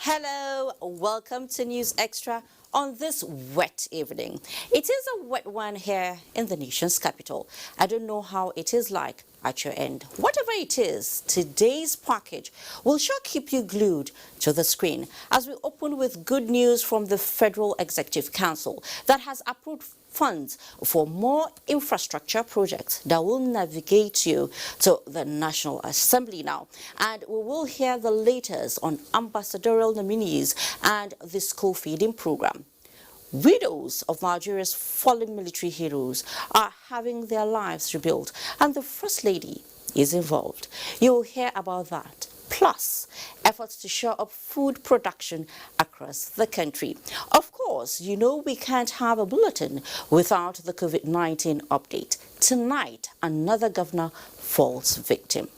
Hello, welcome to News Extra on this wet evening. It is a wet one here in the nation's capital. I don't know how it is like at your end. Whatever it is, today's package will sure keep you glued to the screen as we open with good news from the Federal Executive Council that has approved funds for more infrastructure projects that will navigate you to the National Assembly now. And we will hear the latest on ambassadorial nominees and the school feeding program. Widows of Nigeria's fallen military heroes are having their lives rebuilt, and the First Lady is involved. You'll hear about that. Plus, efforts to shore up food production across the country. Of course, you know we can't have a bulletin without the COVID-19 update. Tonight, another governor falls victim.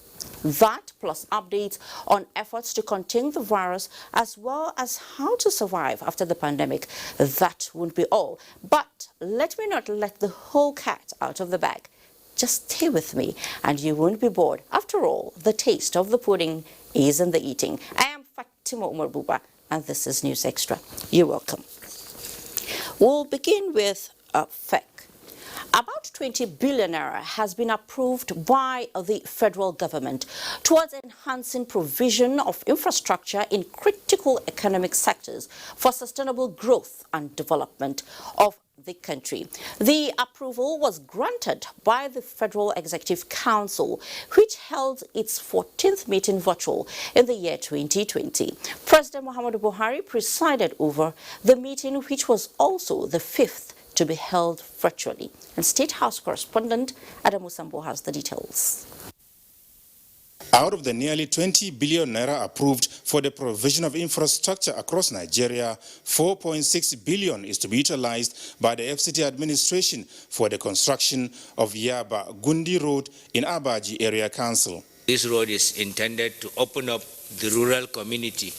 That plus updates on efforts to contain the virus as well as how to survive after the pandemic. That won't be all. But let me not let the whole cat out of the bag. Just stay with me and you won't be bored. After all, the taste of the pudding is in the eating. I am Fatima Umar Buba and this is News Extra. You're welcome. We'll begin with a fact. About 20 billion naira has been approved by the federal government towards enhancing provision of infrastructure in critical economic sectors for sustainable growth and development of the country. The approval was granted by the Federal Executive Council, which held its 14th meeting virtual in the year 2020. President Muhammadu Buhari presided over the meeting, which was also the 5th to be held virtually. And State House correspondent Adamu Sambo has the details. Out of the nearly 20 billion naira approved for the provision of infrastructure across Nigeria, 4.6 billion is to be utilized by the FCT administration for the construction of Yaba Gundi Road in Abaji Area Council. This road is intended to open up the rural community,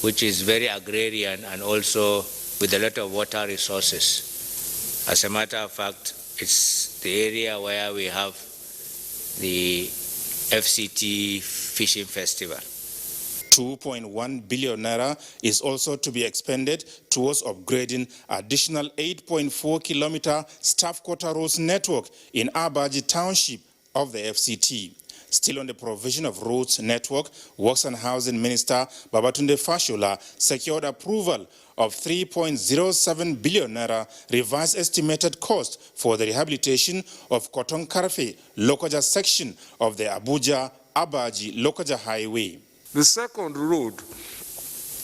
which is very agrarian and also with a lot of water resources. As a matter of fact, it's the area where we have the FCT Fishing Festival. 2.1 billion naira is also to be expended towards upgrading additional 8.4 kilometer staff quarter roads network in Abaji Township of the FCT. Still on the provision of roads network, Works and Housing Minister Babatunde Fashola secured approval of 3.07 billion naira revised estimated cost for the rehabilitation of Koton Karfe Lokoja section of the Abuja-Abaji Lokoja Highway. The second road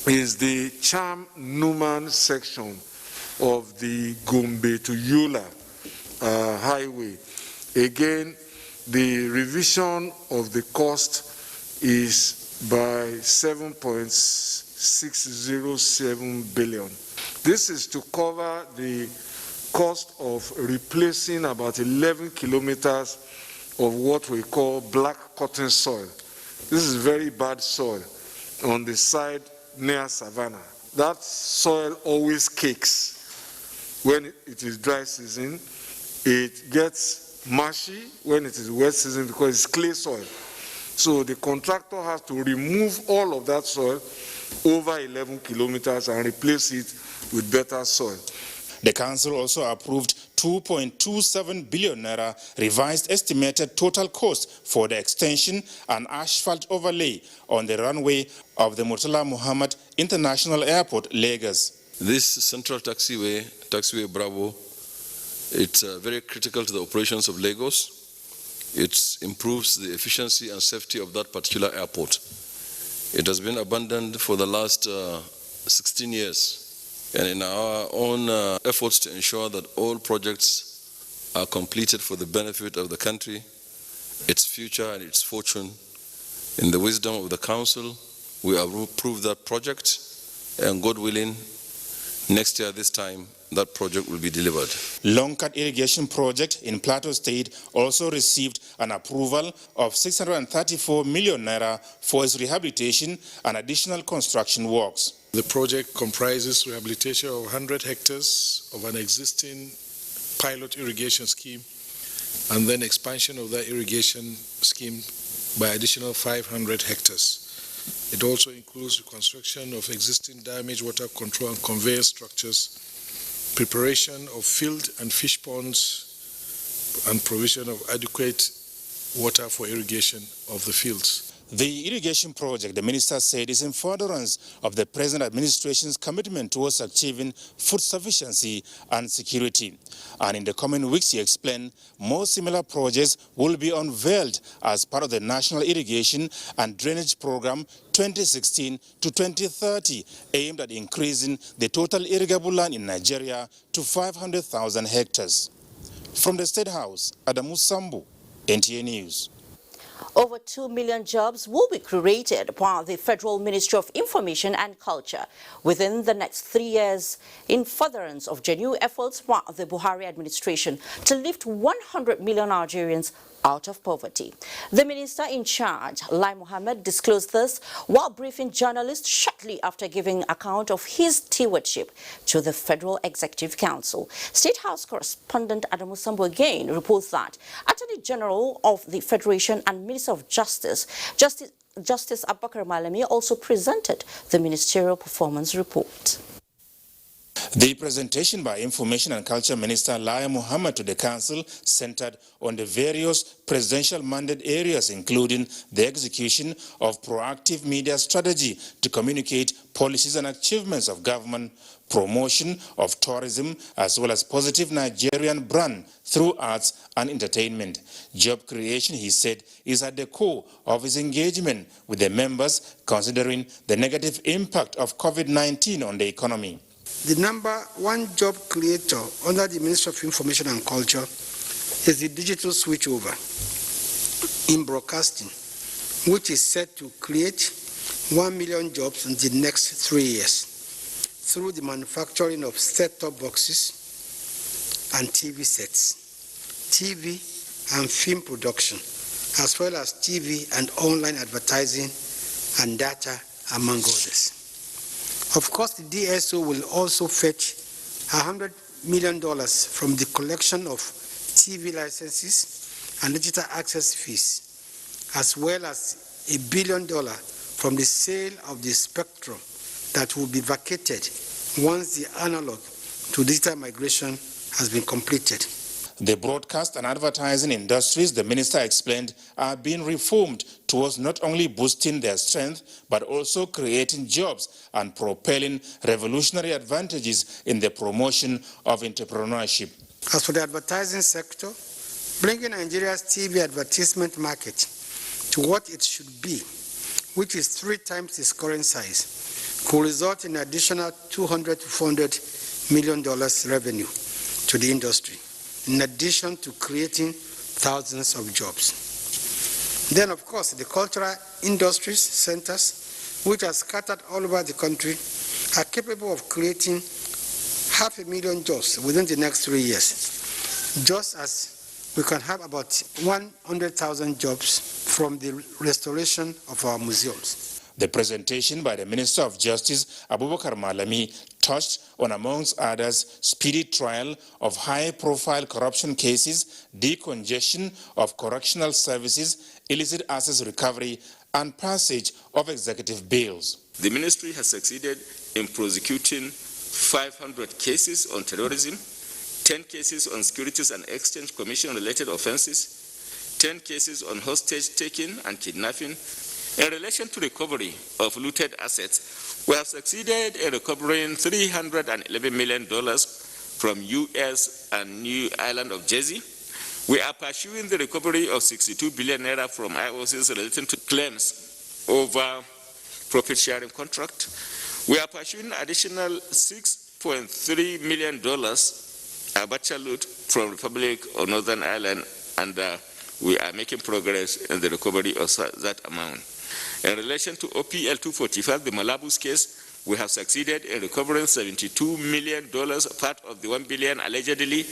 is the Cham Numan section of the Gombe to Yola highway. Again, the revision of the cost is by 7.607 billion. This is to cover the cost of replacing about 11 kilometers of what we call black cotton soil. This is very bad soil on the side near Savannah. That soil always cakes when it is dry season. It gets marshy when it is wet season because it's clay soil. So the contractor has to remove all of that soil over 11 kilometers and replace it with better soil. The council also approved 2.27 billion naira revised estimated total cost for the extension and asphalt overlay on the runway of the Murtala Muhammad International Airport, Lagos. This central taxiway Bravo, it's very critical to the operations of Lagos. It improves the efficiency and safety of that particular airport. It has been abandoned for the last 16 years. And in our own efforts to ensure that all projects are completed for the benefit of the country, its future and its fortune, in the wisdom of the council, we have approved that project, and God willing, Next year, this time, that project will be delivered. Longcut Irrigation Project in Plateau State also received an approval of 634 million naira for its rehabilitation and additional construction works. The project comprises rehabilitation of 100 hectares of an existing pilot irrigation scheme and then expansion of that irrigation scheme by additional 500 hectares. It also includes the construction of existing damaged water control and conveyance structures, preparation of field and fish ponds, and provision of adequate water for irrigation of the fields. The irrigation project, the minister said, is in furtherance of the present administration's commitment towards achieving food sufficiency and security. And in the coming weeks, he explained, more similar projects will be unveiled as part of the National Irrigation and Drainage Program 2016 to 2030, aimed at increasing the total irrigable land in Nigeria to 500,000 hectares. From the State House, Adamu Sambu, NTA News. Over 2 million jobs will be created by the Federal Ministry of Information and Culture within the next 3 years in furtherance of genuine efforts by the Buhari administration to lift 100 million Nigerians out of poverty. The minister in charge, Lai Mohammed, disclosed this while briefing journalists shortly after giving account of his stewardship to the Federal Executive Council. State House correspondent Adamu Sambo again reports that Attorney General of the Federation and Minister of Justice Abubakar Malami, also presented the ministerial performance report. The presentation by Information and Culture Minister Lai Mohammed to the Council centered on the various presidential mandate areas, including the execution of proactive media strategy to communicate policies and achievements of government, promotion of tourism, as well as positive Nigerian brand through arts and entertainment. Job creation, he said, is at the core of his engagement with the members, considering the negative impact of COVID-19 on the economy. The number one job creator under the Ministry of Information and Culture is the digital switchover in broadcasting, which is set to create 1 million jobs in the next 3 years through the manufacturing of set-top boxes and TV sets, TV and film production, as well as TV and online advertising and data, among others. Of course, the DSO will also fetch $100 million from the collection of TV licenses and digital access fees, as well as $1 billion from the sale of the spectrum that will be vacated once the analog to digital migration has been completed. The broadcast and advertising industries, the minister explained, are being reformed towards not only boosting their strength, but also creating jobs and propelling revolutionary advantages in the promotion of entrepreneurship. As for the advertising sector, bringing Nigeria's TV advertisement market to what it should be, which is 3 times its current size, could result in additional $200 to $400 million revenue to the industry, in addition to creating thousands of jobs. Then, of course, the cultural industries centers, which are scattered all over the country, are capable of creating 500,000 jobs within the next 3 years, just as we can have about 100,000 jobs from the restoration of our museums. The presentation by the Minister of Justice, Abubakar Malami, touched on, amongst others, speedy trial of high-profile corruption cases, decongestion of correctional services, illicit assets recovery, and passage of executive bills. The ministry has succeeded in prosecuting 500 cases on terrorism, 10 cases on Securities and Exchange Commission-related offenses, 10 cases on hostage-taking and kidnapping. In relation to recovery of looted assets, we have succeeded in recovering $311 million from U.S. and New Island of Jersey. We are pursuing the recovery of 62 billion naira from IOCs relating to claims over profit-sharing contract. We are pursuing additional $6.3 million Abacha loot from Republic of Northern Ireland, and we are making progress in the recovery of that amount. In relation to OPL 245, the Malabus case, We have succeeded in recovering $72 million, part of the $1 billion allegedly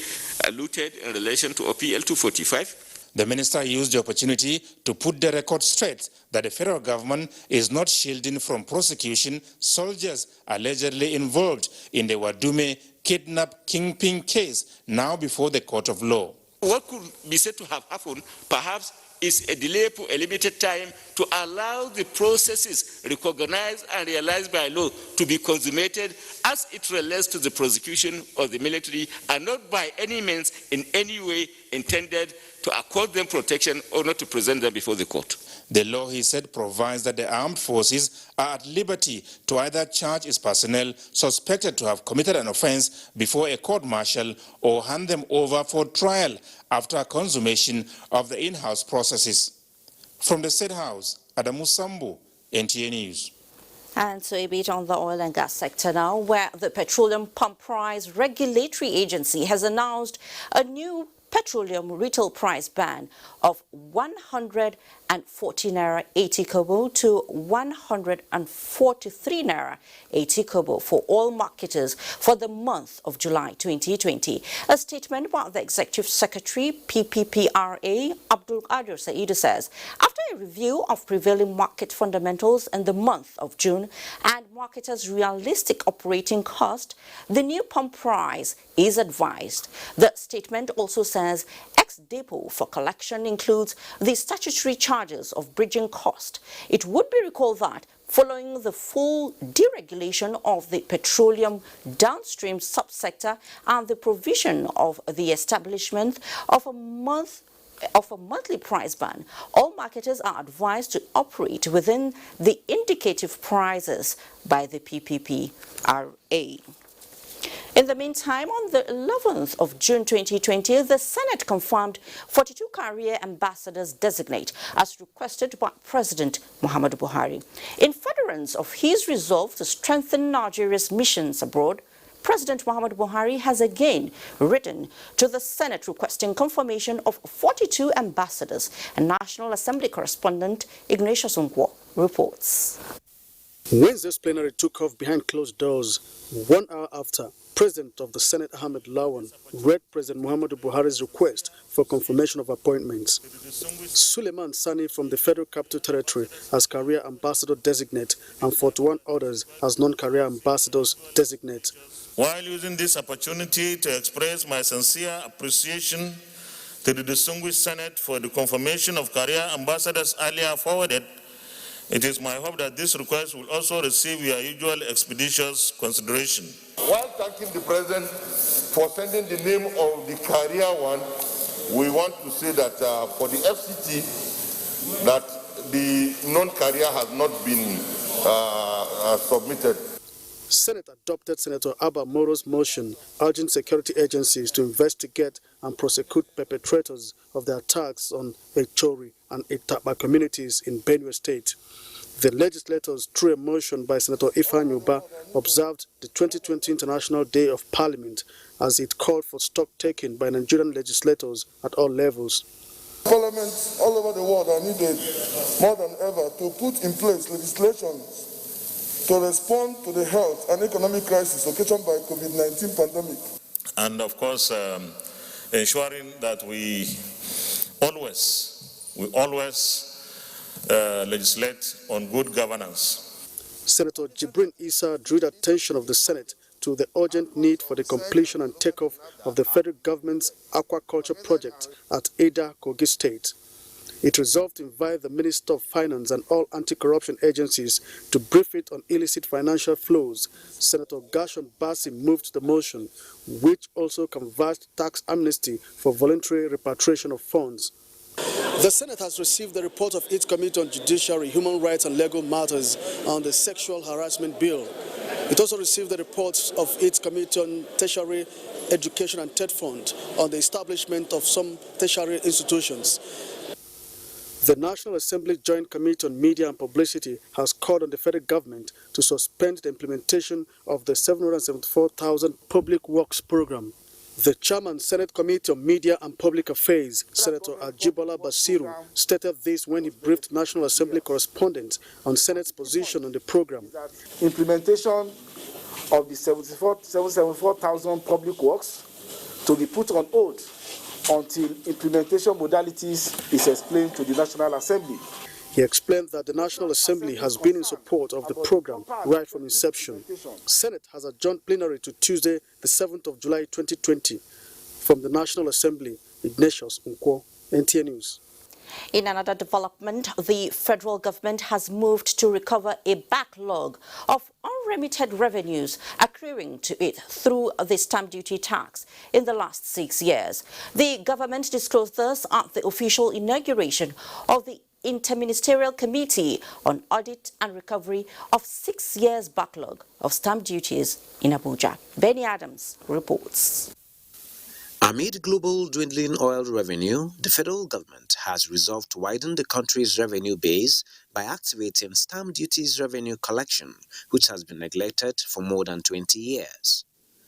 looted in relation to OPL 245. The minister used the opportunity to put the record straight that the federal government is not shielding from prosecution soldiers allegedly involved in the Wadume kidnap kingpin case now before the court of law. What could be said to have happened, perhaps, is a delay for a limited time to allow the processes recognized and realized by law to be consummated as it relates to the prosecution of the military, and not by any means in any way intended to accord them protection or not to present them before the court. The law, he said, provides that the armed forces are at liberty to either charge its personnel suspected to have committed an offense before a court-martial or hand them over for trial after consummation of the in-house processes. From the State House, Adamu Sambu, NTA News. And so a bit on the oil and gas sector now, where the Petroleum Pump Price Regulatory Agency has announced a new petroleum retail price ban of 140 naira 80 kobo to 143 naira 80 kobo for all marketers for the month of July 2020. A statement by the Executive Secretary, PPPRA, Abdul Qadir Saeed, says, after a review of prevailing market fundamentals in the month of June and marketers' realistic operating cost, the new pump price is advised. The statement also says ex-depot for collection includes the statutory charges of bridging cost. It would be recalled that following the full deregulation of the petroleum downstream subsector and the provision of the establishment of a monthly price ban, all marketers are advised to operate within the indicative prices by the PPPRA. In the meantime, on the 11th of June 2020, the Senate confirmed 42 career ambassadors designate as requested by President Muhammadu Buhari. In furtherance of his resolve to strengthen Nigeria's missions abroad, President Muhammadu Buhari has again written to the Senate requesting confirmation of 42 ambassadors, and National Assembly correspondent Ignatius Nkwo reports. Wednesday's plenary took off behind closed doors 1 hour after President of the Senate Ahmed Lawan read President Muhammadu Buhari's request for confirmation of appointments. Suleiman Sani from the Federal Capital Territory as career ambassador designate and 41 others as non-career ambassadors designate. While using this opportunity to express my sincere appreciation to the distinguished Senate for the confirmation of career ambassadors earlier forwarded, it is my hope that this request will also receive your usual expeditious consideration. While thanking the President for sending the name of the career one, we want to say that for the FCT, that the non-career has not been submitted. Senate adopted Senator Abba Moro's motion urging security agencies to investigate and prosecute perpetrators of the attacks on Echori and Etapa communities in Benue State. The legislators, through a motion by Senator Ifeanyi Uba, observed the 2020 International Day of Parliament as it called for stock taking by Nigerian legislators at all levels. Parliaments all over the world are needed more than ever to put in place legislation to respond to the health and economic crisis occasioned by COVID-19 pandemic. And of course, ensuring that we always legislate on good governance. Senator Jibrin Issa drew the attention of the Senate to the urgent need for the completion and takeoff of the federal government's aquaculture project at Ada, Kogi State. It resolved to invite the Minister of Finance and all anti-corruption agencies to brief it on illicit financial flows. Senator Gershon Bassi moved the motion, which also canvassed tax amnesty for voluntary repatriation of funds. The Senate has received the report of its Committee on Judiciary, Human Rights and Legal Matters on the Sexual Harassment Bill. It also received the reports of its Committee on Tertiary Education and TED Fund on the establishment of some tertiary institutions. The National Assembly Joint Committee on Media and Publicity has called on the federal government to suspend the implementation of the 774,000 Public Works Program. The chairman, Senate Committee on Media and Public Affairs, Senator Ajibola Basiru, stated this when he briefed National Assembly correspondents on Senate's position on the program. Implementation of the 74,000 public works to be put on hold until implementation modalities is explained to the National Assembly. He explained that the National Assembly has been in support of the program right from inception. Senate has adjourned plenary to Tuesday, the 7th of July 2020. From the National Assembly, Ignatius Nkwo, NTA News. In another development, the federal government has moved to recover a backlog of unremitted revenues accruing to it through the stamp duty tax in the last 6 years. The government disclosed this at the official inauguration of the Interministerial Committee on Audit and Recovery of 6 years backlog of stamp duties in Abuja. Benny Adams reports. Amid global dwindling oil revenue, the federal government has resolved to widen the country's revenue base by activating stamp duties revenue collection, which has been neglected for more than 20 years.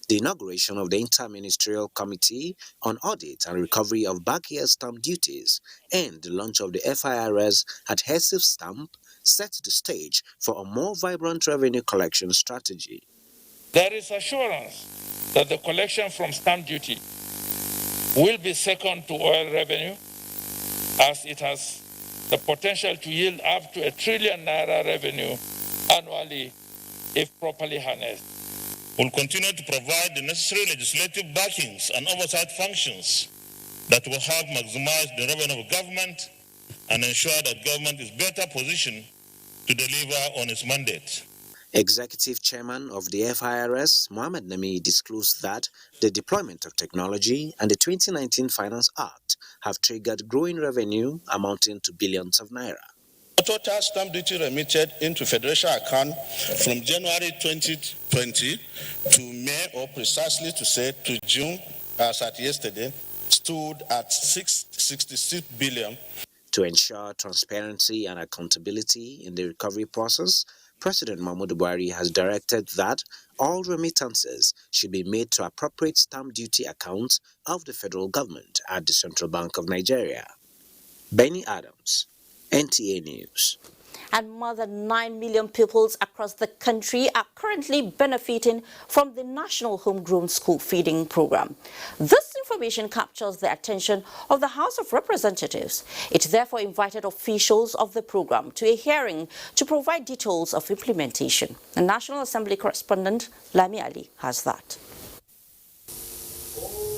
The inauguration of the Interministerial Committee on Audit and Recovery of Back-year stamp duties and the launch of the FIRS adhesive stamp set the stage for a more vibrant revenue collection strategy. There is assurance that the collection from stamp duty will be second to oil revenue, as it has the potential to yield up to ₦1 trillion revenue annually if properly harnessed. We'll continue to provide the necessary legislative backings and oversight functions that will help maximize the revenue of government and ensure that government is better positioned to deliver on its mandate. Executive Chairman of the FIRS, Mohammed Nami, disclosed that the deployment of technology and the 2019 Finance Act have triggered growing revenue amounting to billions of naira. Total stamp duty remitted into federation account from January 2020 to May, or precisely to say to June, as at yesterday, stood at 666 billion. To ensure transparency and accountability in the recovery process, President Mahmoud Buhari has directed that all remittances should be made to appropriate stamp duty accounts of the federal government at the Central Bank of Nigeria. Benny Adams, NTA News. And more than 9 million pupils across the country are currently benefiting from the National Homegrown School Feeding Program. This information captures the attention of the House of Representatives. It therefore invited officials of the program to a hearing to provide details of implementation. The National Assembly correspondent Lami Ali has that.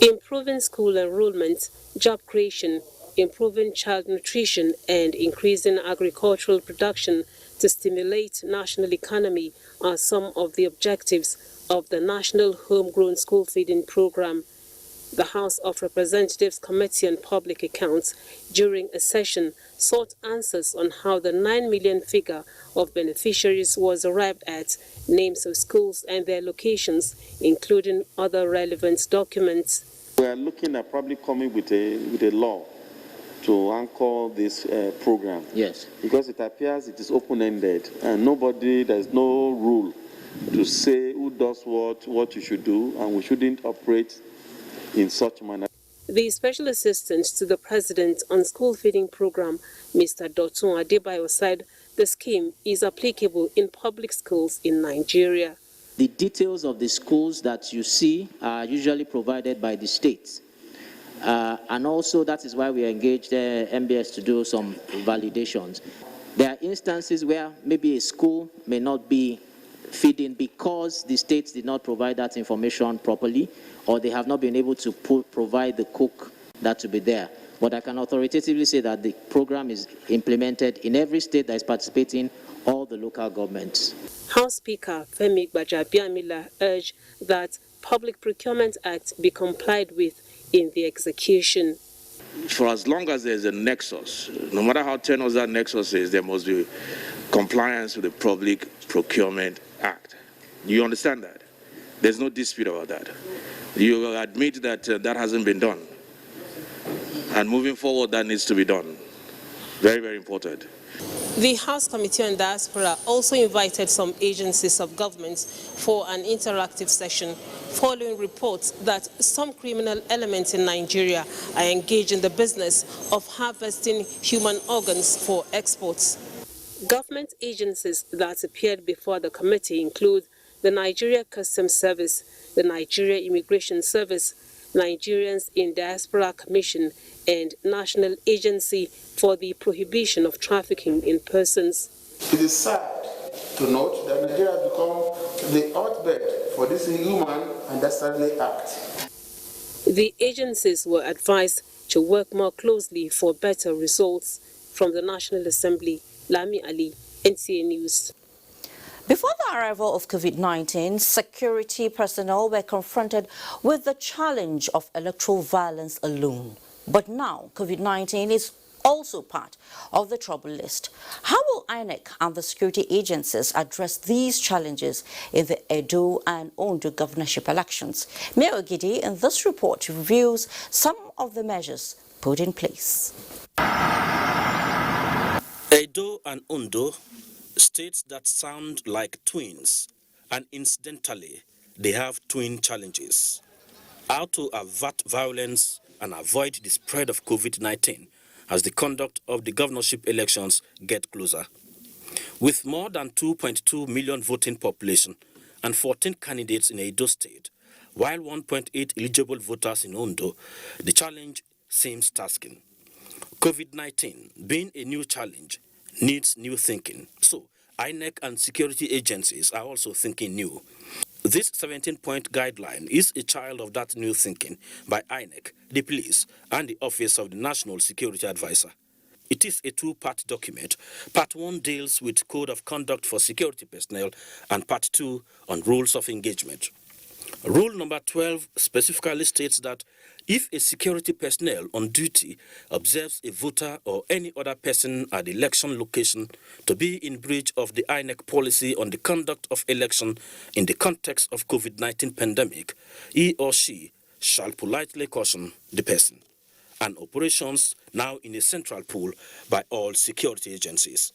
Improving school enrollment, job creation, improving child nutrition and increasing agricultural production to stimulate national economy are some of the objectives of the National Homegrown School Feeding Program. The House of Representatives Committee on Public Accounts, during a session, sought answers on how the 9 million figure of beneficiaries was arrived at, names of schools and their locations, including other relevant documents. We are looking at probably coming with a law to anchor this program. Yes. Because it appears it is open-ended and there's no rule to say who does what you should do, and we shouldn't operate in such manner. The Special Assistant to the President on School Feeding Program, Mr. Dotun Adebayo, said the scheme is applicable in public schools in Nigeria. The details of the schools that you see are usually provided by the states. And also that is why we engaged MBS to do some validations. There are instances where maybe a school may not be feeding because the states did not provide that information properly, or they have not been able to provide the cook that to be there. But I can authoritatively say that the program is implemented in every state that is participating, all the local governments. House Speaker Femi Gbajabiamila urged that Public Procurement Act be complied with in the execution. For as long as there's a nexus, no matter how tenuous that nexus is, there must be compliance with the Public Procurement Act. You understand that? There's no dispute about that. You admit that that hasn't been done. And moving forward, that needs to be done. Very, very important. The House Committee on Diaspora also invited some agencies of government for an interactive session following reports that some criminal elements in Nigeria are engaged in the business of harvesting human organs for exports. Government agencies that appeared before the committee include the Nigeria Customs Service, the Nigeria Immigration Service, Nigerians in Diaspora Commission, and National Agency for the Prohibition of Trafficking in Persons. It is sad to note that Nigeria has become the hotbed for this inhuman and dastardly act. The agencies were advised to work more closely for better results. From the National Assembly, Lami Ali, NTA News. Before the arrival of COVID-19, security personnel were confronted with the challenge of electoral violence alone. But now, COVID-19 is also part of the trouble list. How will INEC and the security agencies address these challenges in the Edo and Ondo governorship elections? Mayor Ogidi in this report reviews some of the measures put in place. Edo and Ondo, states that sound like twins, and incidentally, they have twin challenges. How to avert violence and avoid the spread of COVID-19 as the conduct of the governorship elections get closer. With more than 2.2 million voting population and 14 candidates in Edo State, while 1.8 eligible voters in Ondo, the challenge seems tasking. COVID-19, being a new challenge, needs new thinking. So, INEC and security agencies are also thinking new. This 17-point guideline is a child of that new thinking by INEC, the police, and the Office of the National Security Advisor. It is a two-part document. Part 1 deals with Code of Conduct for Security Personnel and Part 2 on Rules of Engagement. Rule number 12 specifically states that if a security personnel on duty observes a voter or any other person at the election location to be in breach of the INEC policy on the conduct of election in the context of COVID-19 pandemic, he or she shall politely caution the person. And operations now in a central pool by all security agencies.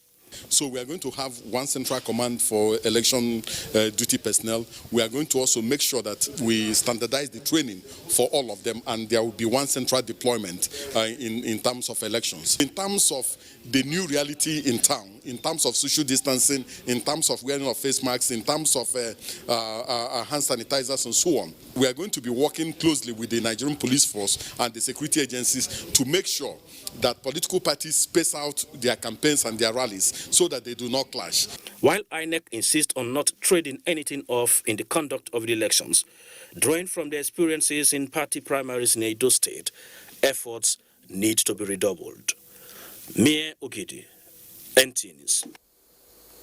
So we are going to have one central command for election duty personnel. We are going to also make sure that we standardize the training for all of them, and there will be one central deployment in terms of elections. In terms of the new reality in town, in terms of social distancing, in terms of wearing of face masks, in terms of hand sanitizers and so on, we are going to be working closely with the Nigerian police force and the security agencies to make sure that political parties space out their campaigns and their rallies so that they do not clash. While INEC insists on not trading anything off in the conduct of the elections, drawing from their experiences in party primaries in Edo State, efforts need to be redoubled. Mayor Ogidi, NTA News.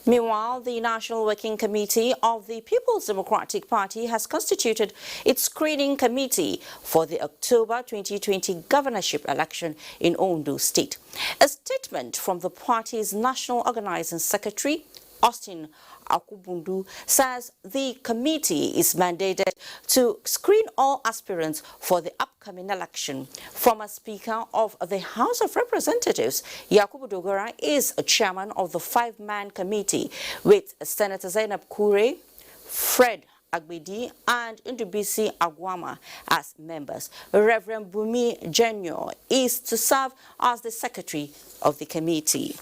Meanwhile, the National Working Committee of the People's Democratic Party has constituted its screening committee for the October 2020 governorship election in Ondo State. A statement from the party's National Organizing Secretary, Austin Akubundu, says the committee is mandated to screen all aspirants for the upcoming election. Former Speaker of the House of Representatives, Yakubu Dogara, is a chairman of the 5-man committee with Senator Zainab Kure, Fred Agbedi, and Ndubisi Agwama as members. Reverend Bumi Jenyo is to serve as the secretary of the committee.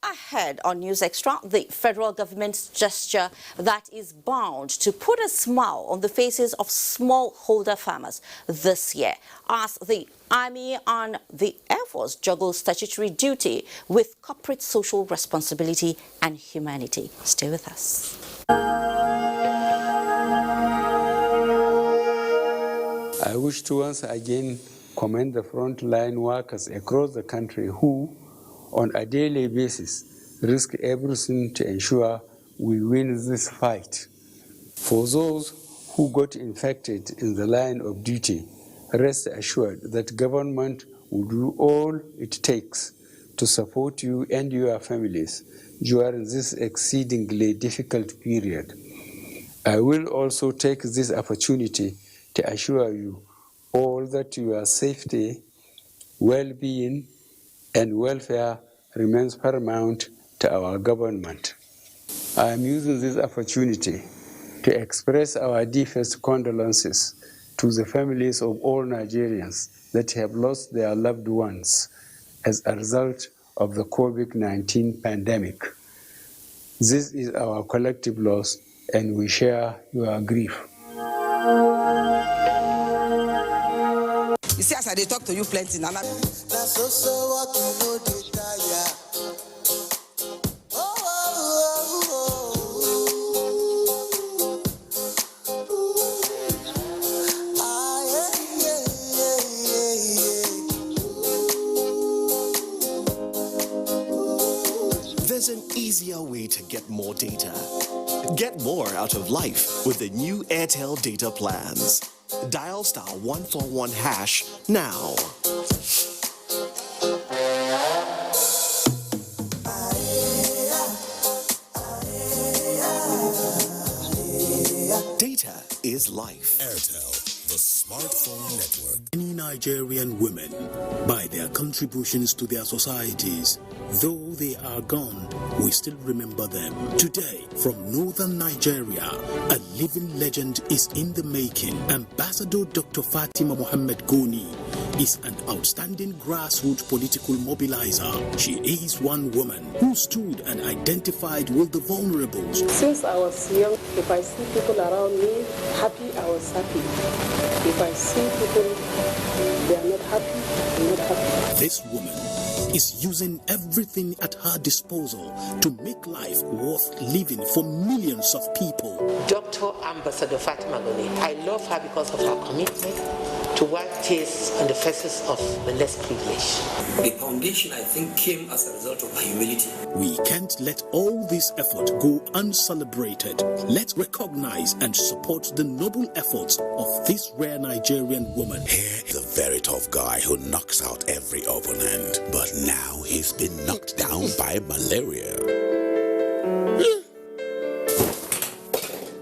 Ahead on News Extra, the federal government's gesture that is bound to put a smile on the faces of smallholder farmers this year as the Army and the Air Force juggle statutory duty with corporate social responsibility and humanity. Stay with us. I wish to once again commend the frontline workers across the country who, on a daily basis, risk everything to ensure we win this fight. For those who got infected in the line of duty, rest assured that government will do all it takes to support you and your families during this exceedingly difficult period. I will also take this opportunity to assure you all that your safety, well-being, and welfare remains paramount to our government. I am using this opportunity to express our deepest condolences to the families of all Nigerians that have lost their loved ones as a result of the COVID-19 pandemic. This is our collective loss, and we share your grief. You see, as I talk to you plenty, Nana. There's an easier way to get more data. Get more out of life with the new Airtel data plans. Dial *141# now. Data is life. Airtel, the smartphone network. Many Nigerian women, by their contributions to their societies, though they are gone, we still remember them. Today, from northern Nigeria, a living legend is in the making. Ambassador Dr. Fatima Mohammed Goni is an outstanding grassroots political mobilizer. She is one woman who stood and identified with the vulnerables. Since I was young, if I see people around me happy, I was happy. If I see people, they are not happy, I'm not happy. This woman is using everything at her disposal to make life worth living for millions of people. Dr. Ambassador Fatima Goni, I love her because of her commitment to wipe tears on the faces of the less privileged. The foundation, I think, came as a result of her humility. We can't let all this effort go uncelebrated. Let's recognize and support the noble efforts of this rare Nigerian woman. Here is a very tough guy who knocks out every opponent, but now he's been knocked down by malaria.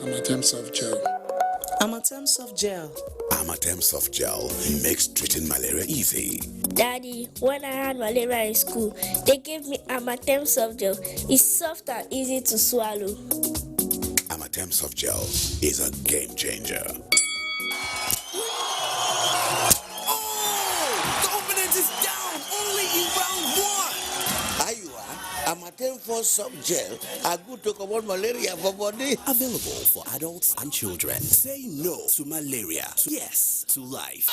Amatem soft gel. Amatem soft gel. Amatem soft gel makes treating malaria easy. Daddy, when I had malaria in school, they gave me Amatem soft gel. It's soft and easy to swallow. Amatem soft gel is a game changer. Amatem for soft gel are good to combat malaria for body. Available for adults and children. Say no to malaria. Yes to life.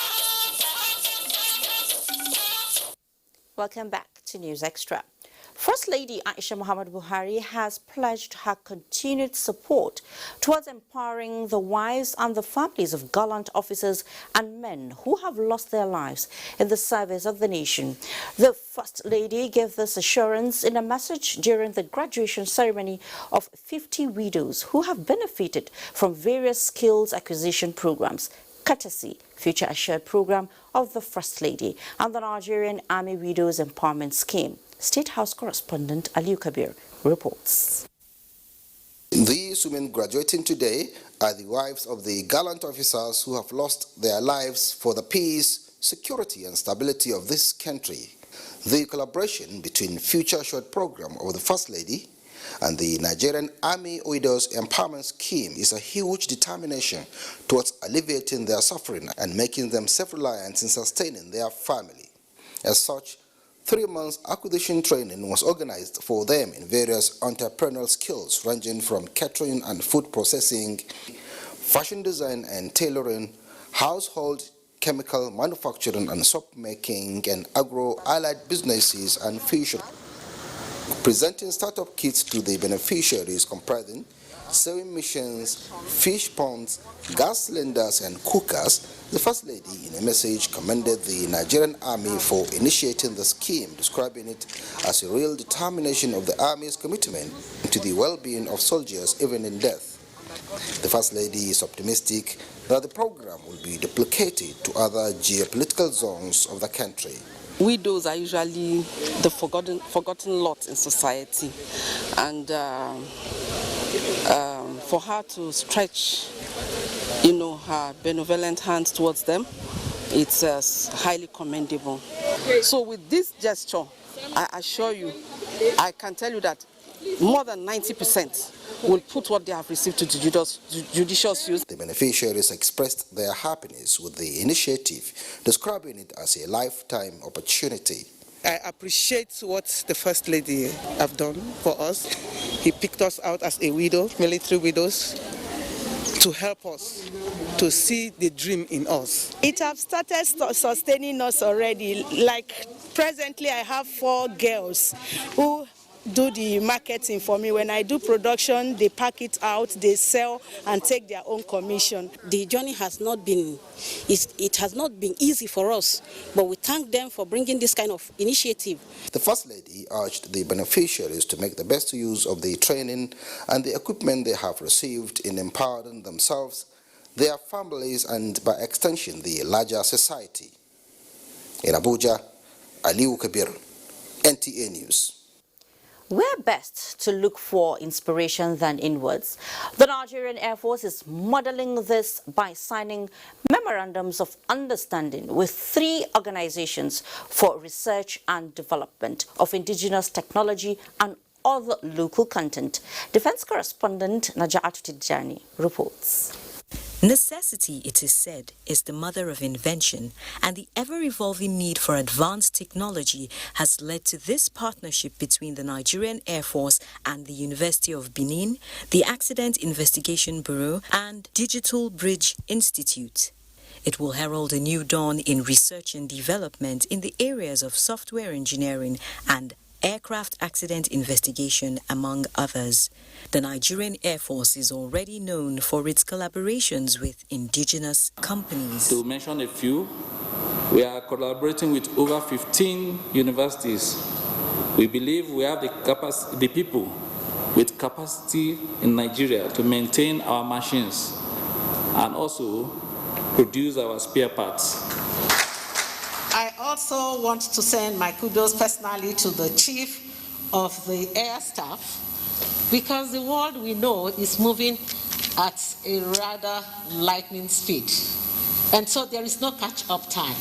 Welcome back to News Extra. First Lady Aisha Muhammad Buhari has pledged her continued support towards empowering the wives and the families of gallant officers and men who have lost their lives in the service of the nation. The First Lady gave this assurance in a message during the graduation ceremony of 50 widows who have benefited from various skills acquisition programs, courtesy Future Assured program of the First Lady and the Nigerian Army Widows Empowerment Scheme. State House correspondent Aliu Kabir reports. These women graduating today are the wives of the gallant officers who have lost their lives for the peace, security and stability of this country. The collaboration between Future Assured program of the First Lady and the Nigerian Army Widows Empowerment Scheme is a huge determination towards alleviating their suffering and making them self-reliant in sustaining their family. As such, 3 months acquisition training was organized for them in various entrepreneurial skills ranging from catering and food processing, fashion design and tailoring, household chemical manufacturing and soap making, and agro-allied businesses and fishing. Presenting startup kits to the beneficiaries comprising sewing machines, fish ponds, gas cylinders and cookers, the First Lady in a message commended the Nigerian Army for initiating the scheme, describing it as a real determination of the Army's commitment to the well-being of soldiers even in death. The First Lady is optimistic that the program will be duplicated to other geopolitical zones of the country. Widows are usually the forgotten lot in society, and for her to stretch, her benevolent hands towards them, it's highly commendable. So with this gesture, I assure you, I can tell you that more than 90% will put what they have received to judicious use. The beneficiaries expressed their happiness with the initiative, describing it as a lifetime opportunity. I appreciate what the First Lady have done for us. He picked us out as a widow, military widows, to help us to see the dream in us. It has started sustaining us already. Like presently, I have 4 girls who do the marketing for me. When I do production, they pack it out, they sell and take their own commission. The journey has not been easy for us, but we thank them for bringing this kind of initiative. The First Lady urged the beneficiaries to make the best use of the training and the equipment they have received in empowering themselves, their families, and by extension, the larger society. In Abuja, Aliu Kabir, NTA News. Where best to look for inspiration than inwards? The Nigerian Air Force is modeling this by signing memorandums of understanding with 3 organizations for research and development of indigenous technology and other local content. Defense correspondent Najat Tijani reports. Necessity, it is said, is the mother of invention, and the ever-evolving need for advanced technology has led to this partnership between the Nigerian Air Force and the University of Benin, the Accident Investigation Bureau, and Digital Bridge Institute. It will herald a new dawn in research and development in the areas of software engineering and aircraft accident investigation, among others. The Nigerian Air Force is already known for its collaborations with indigenous companies. To mention a few, we are collaborating with over 15 universities. We believe we have the people with capacity in Nigeria to maintain our machines and also produce our spare parts. I also want to send my kudos personally to the Chief of the Air Staff, because the world we know is moving at a rather lightning speed. And so there is no catch-up time.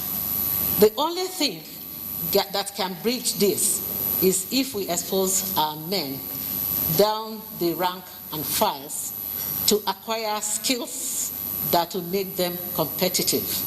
The only thing that can bridge this is if we expose our men down the rank and files to acquire skills that will make them competitive.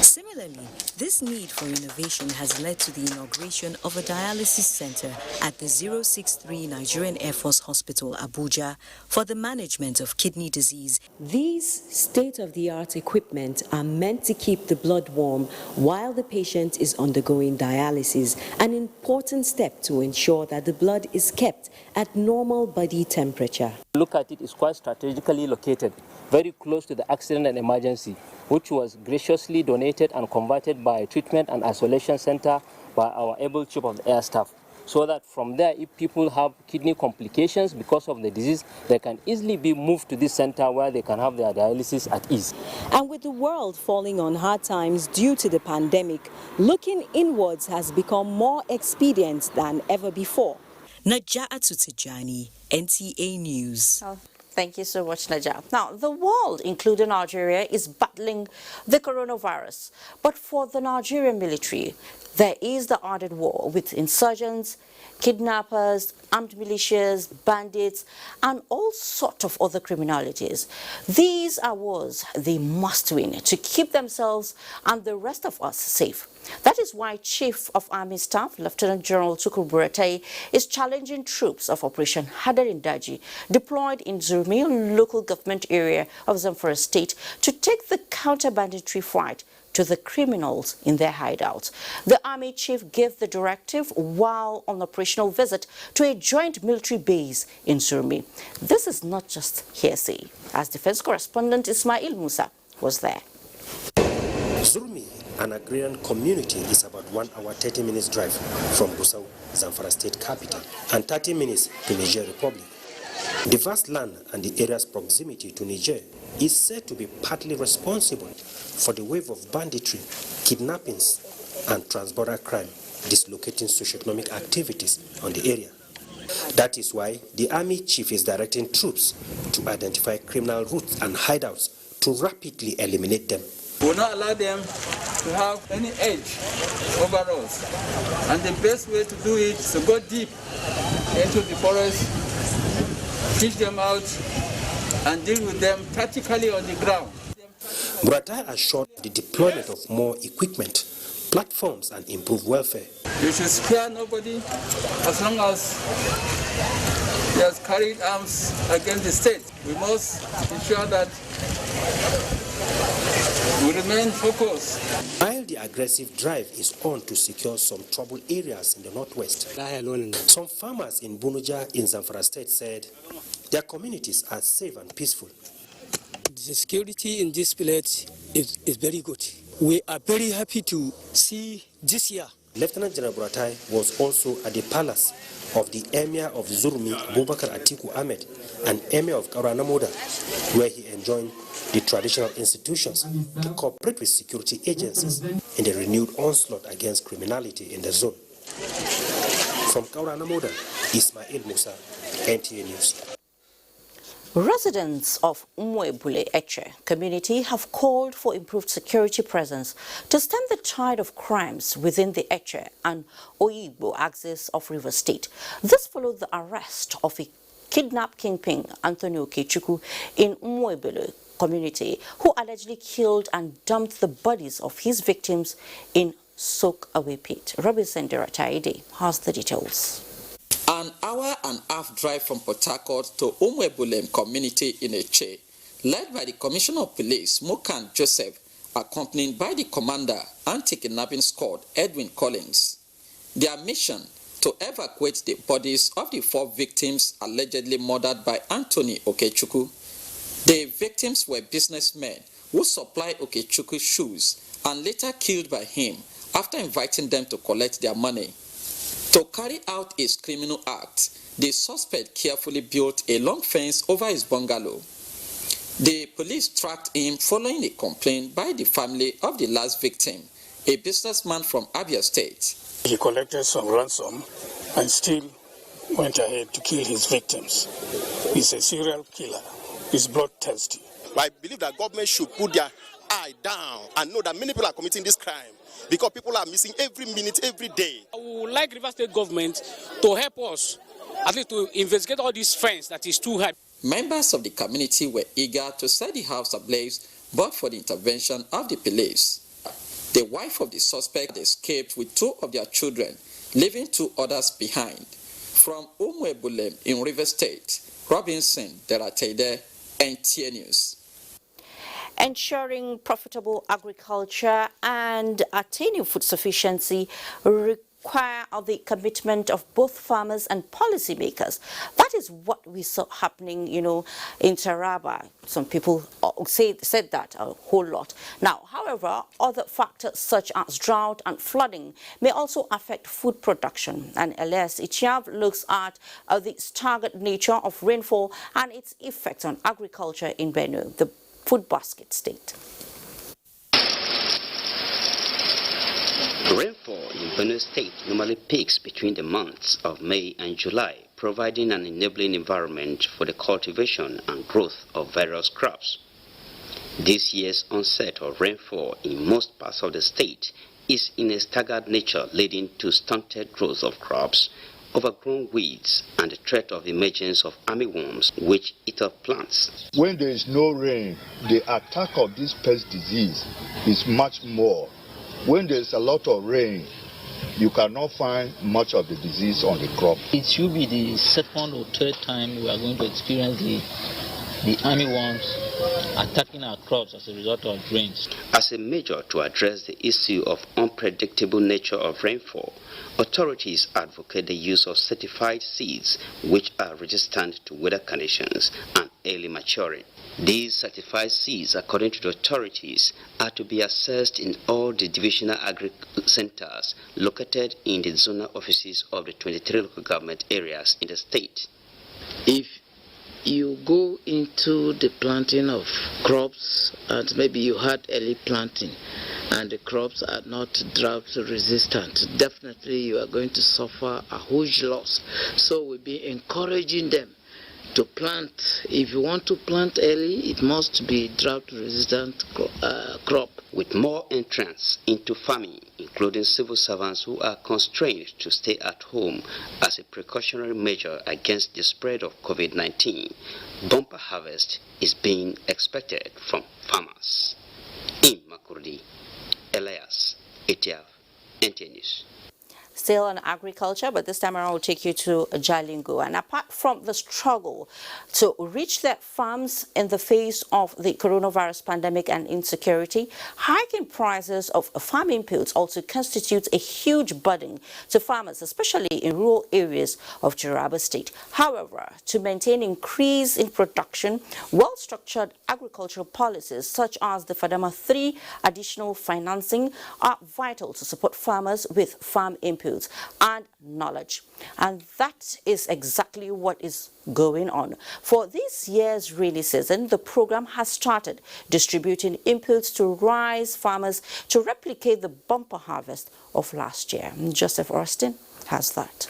Similarly, this need for innovation has led to the inauguration of a dialysis center at the 063 Nigerian Air Force Hospital, Abuja, for the management of kidney disease. These state-of-the-art equipment are meant to keep the blood warm while the patient is undergoing dialysis, an important step to ensure that the blood is kept at normal body temperature. Look at it, it's quite strategically located, very close to the accident and emergency, which was graciously donated and converted by a treatment and isolation center by our able chief of the air staff, so that from there, if people have kidney complications because of the disease, they can easily be moved to this center where they can have their dialysis at ease. And with the world falling on hard times due to the pandemic, looking inwards has become more expedient than ever before. Naja'atu Tijani, NTA News. Thank you so much, Najat. Now, the world, including Nigeria, is battling the coronavirus. But for the Nigerian military, there is the added war with insurgents, kidnappers, armed militias, bandits, and all sorts of other criminalities. These are wars they must win to keep themselves and the rest of us safe. That is why Chief of Army Staff, Lieutenant General Tukur Buratai, is challenging troops of Operation Hadarin Daji, deployed in Zurmi local government area of Zamfara State, to take the counter-banditry fight to the criminals in their hideouts. The Army Chief gave the directive while on operational visit to a joint military base in Zurmi. This is not just hearsay, as Defense Correspondent Ismail Musa was there. Zurmi, an agrarian community, is about 1 hour 30 minutes drive from Gusau, Zamfara State capital, and 30 minutes to Niger Republic. The vast land and the area's proximity to Niger is said to be partly responsible for the wave of banditry, kidnappings, and transborder crime, dislocating socioeconomic activities on the area. That is why the Army Chief is directing troops to identify criminal routes and hideouts to rapidly eliminate them. We will not allow them to have any edge over us. And the best way to do it is to go deep into the forest, teach them out, and deal with them practically on the ground. Buratai assured the deployment of more equipment, platforms, and improved welfare. You should spare nobody as long as he has carried arms against the state. We must ensure that we remain focused. While the aggressive drive is on to secure some troubled areas in the northwest, some farmers in Bunuja in Zamfara State said their communities are safe and peaceful. The security in this village is very good. We are very happy to see this year. Lieutenant General Buratai was also at the palace of the Emir of Zurmi, Bubakar Atiku Ahmed, and Emir of Karanamoda, where he enjoined the traditional institutions to cooperate with security agencies in the renewed onslaught against criminality in the zone. From Karanamoda, Ismail Musa, NTA News. Residents of Umwebule Eche community have called for improved security presence to stem the tide of crimes within the Eche and Oigbo axis of River State. This followed the arrest of a kidnapped kingpin, Antonio Okechukwu, in Umwebule community, who allegedly killed and dumped the bodies of his victims in Soak-Away Pit. Robinson Derataide has the details. An hour and a half drive from Port Harcourt to Umwebulem community in Eche, led by the Commissioner of Police, Mokan Joseph, accompanied by the Commander Anti-Kidnapping Squad, Edwin Collins. Their mission to evacuate the bodies of the 4 victims allegedly murdered by Anthony Okechukwu. The victims were businessmen who supplied Okechukwu shoes and later killed by him after inviting them to collect their money. To carry out his criminal act, the suspect carefully built a long fence over his bungalow. The police tracked him following a complaint by the family of the last victim, a businessman from Abia State. He collected some ransom and still went ahead to kill his victims. He's a serial killer. He's bloodthirsty. I believe that government should put their eye down and know that many people are committing this crime, because people are missing every minute, every day. I would like River State government to help us, at least to investigate all these fence that is too high. Members of the community were eager to set the house ablaze, but for the intervention of the police. The wife of the suspect escaped with 2 of their children, leaving 2 others behind. From Umwebulem in River State, Robinson Deratede, NTA News. Ensuring profitable agriculture and attaining food sufficiency require the commitment of both farmers and policymakers. That is what we saw happening, in Taraba. Some people said that a whole lot. Now, however, other factors such as drought and flooding may also affect food production. And Elias Ichiav looks at the staggered nature of rainfall and its effects on agriculture in Benue, the food basket state. Rainfall in Benue State normally peaks between the months of May and July, providing an enabling environment for the cultivation and growth of various crops. This year's onset of rainfall in most parts of the state is in a staggered nature, leading to stunted growth of crops, overgrown weeds, and the threat of emergence of armyworms which eat up plants. When there is no rain, the attack of this pest disease is much more. When there is a lot of rain, you cannot find much of the disease on the crop. It should be the second or third time we are going to experience the armyworms attacking our crops as a result of rains. As a measure to address the issue of unpredictable nature of rainfall, authorities advocate the use of certified seeds which are resistant to weather conditions and early maturing. These certified seeds, according to the authorities, are to be assessed in all the divisional agri centers located in the zonal offices of the 23 local government areas in the state. If you go into the planting of crops and maybe you had early planting and the crops are not drought resistant, definitely you are going to suffer a huge loss. So we'll be encouraging them To plant, if you want to plant early, it must be drought-resistant crop. With more entrants into farming, including civil servants who are constrained to stay at home as a precautionary measure against the spread of COVID-19, bumper harvest is being expected from farmers. In Makurdi, Elias, Etiaf, NTA News. Still on agriculture, but this time around we'll take you to Jalingo. And apart from the struggle to reach their farms in the face of the coronavirus pandemic and insecurity, hiking prices of farm inputs also constitutes a huge burden to farmers, especially in rural areas of Taraba State. However, to maintain increase in production, well-structured agricultural policies such as the Fatima 3 additional financing are vital to support farmers with farm inputs and knowledge. And that is exactly what is going on. For this year's rainy season, the program has started distributing inputs to rice farmers to replicate the bumper harvest of last year. Joseph Austin has that.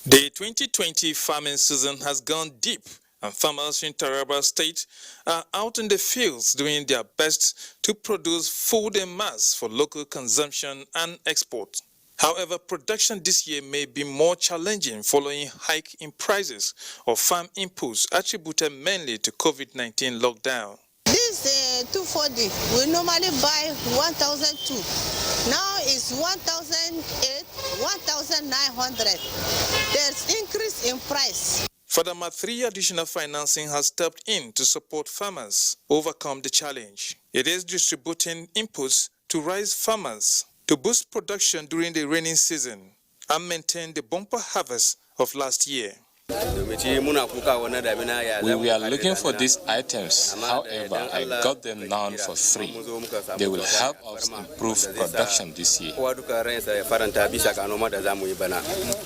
The 2020 farming season has gone deep, and farmers in Taraba State are out in the fields doing their best to produce food en mass for local consumption and export. However, production this year may be more challenging following hike in prices of farm inputs attributed mainly to COVID-19 lockdown. This 240, we normally buy 1,002. Now it's 1,008, 1,900. There's increase in price. Furthermore, 3 additional financing has stepped in to support farmers overcome the challenge. It is distributing inputs to rice farmers to boost production during the rainy season and maintain the bumper harvest of last year. We were looking for these items, however, I got them now for free. They will help us improve production this year.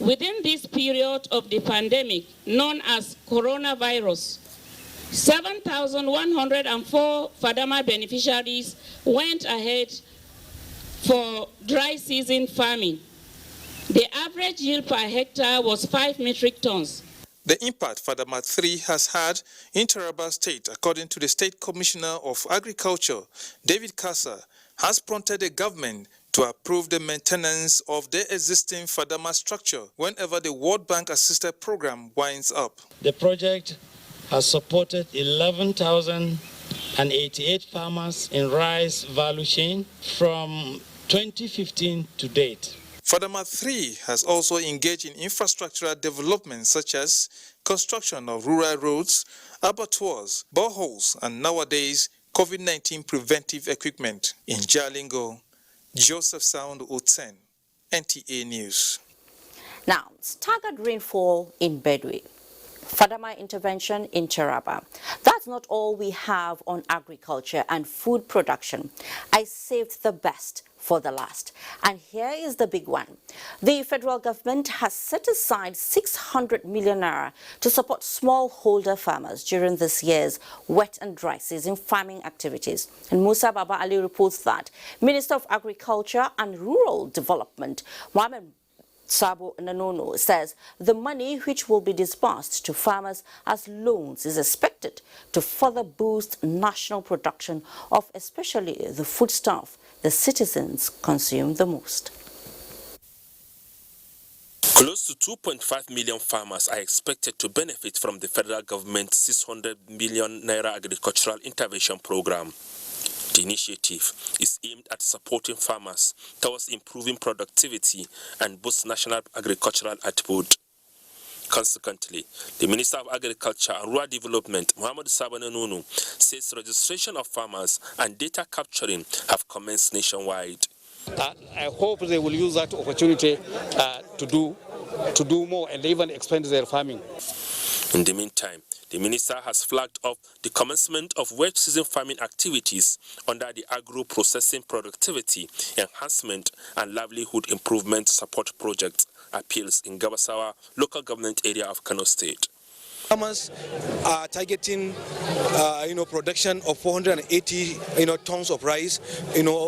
Within this period of the pandemic, known as coronavirus, 7,104 Fadama beneficiaries went ahead for dry season farming. The average yield per hectare was 5 metric tons. The impact Fatima 3 has had in Taraba State, according to the State Commissioner of Agriculture, David Kassa, has prompted the government to approve the maintenance of the existing Fadama structure whenever the World Bank assisted program winds up. The project has supported 11,088 farmers in rice value chain from 2015 to date. Fadama 3 has also engaged in infrastructural development such as construction of rural roads, abattoirs, boreholes, and nowadays COVID-19 preventive equipment. In Jalingo, Joseph Sound Oten, NTA News. Now, staggered rainfall in Bedouin. Fadama intervention in Taraba. That's not all we have on agriculture and food production. I saved the best for the last. And here is the big one. The federal government has set aside 600 million naira to support smallholder farmers during this year's wet and dry season farming activities. And Musa Baba Ali reports that Minister of Agriculture and Rural Development, Mohamed Sabo Nanono, says the money which will be disbursed to farmers as loans is expected to further boost national production of especially the foodstuff the citizens consume the most. Close to 2.5 million farmers are expected to benefit from the federal government's 600 million naira agricultural intervention program. The initiative is aimed at supporting farmers towards improving productivity and boost national agricultural output. Consequently, the Minister of Agriculture and Rural Development, Mohamed Sabana Nunu, says registration of farmers and data capturing have commenced nationwide. I hope they will use that opportunity to do more and even expand their farming. In the meantime, the minister has flagged off the commencement of wet season farming activities under the Agro-Processing Productivity Enhancement and Livelihood Improvement Support Project appeals in Gabasawa local government area of Kano State. Farmers are targeting, production of 480, tons of rice,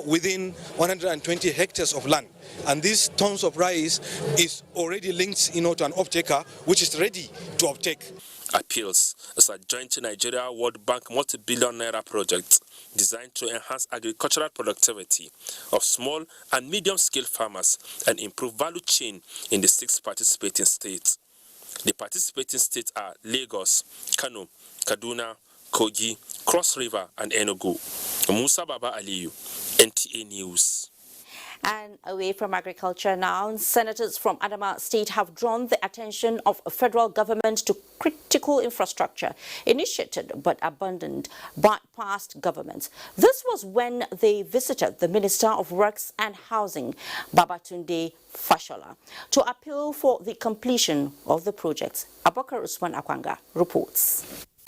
within 120 hectares of land. And these tons of rice is already linked, to an off-taker, which is ready to uptake. Appeals is a joint Nigeria World Bank multi-billion naira project designed to enhance agricultural productivity of small and medium-scale farmers and improve value chain in the 6 participating states. The participating states are Lagos, Kano, Kaduna, Kogi, Cross River, and Enugu. Musa Baba Aliyu, NTA News. And away from agriculture now, senators from Adamawa State have drawn the attention of a federal government to critical infrastructure initiated but abandoned by past governments. This was when they visited the Minister of Works and Housing, Babatunde Fashola, to appeal for the completion of the projects. Abokar Usman Akwanga reports.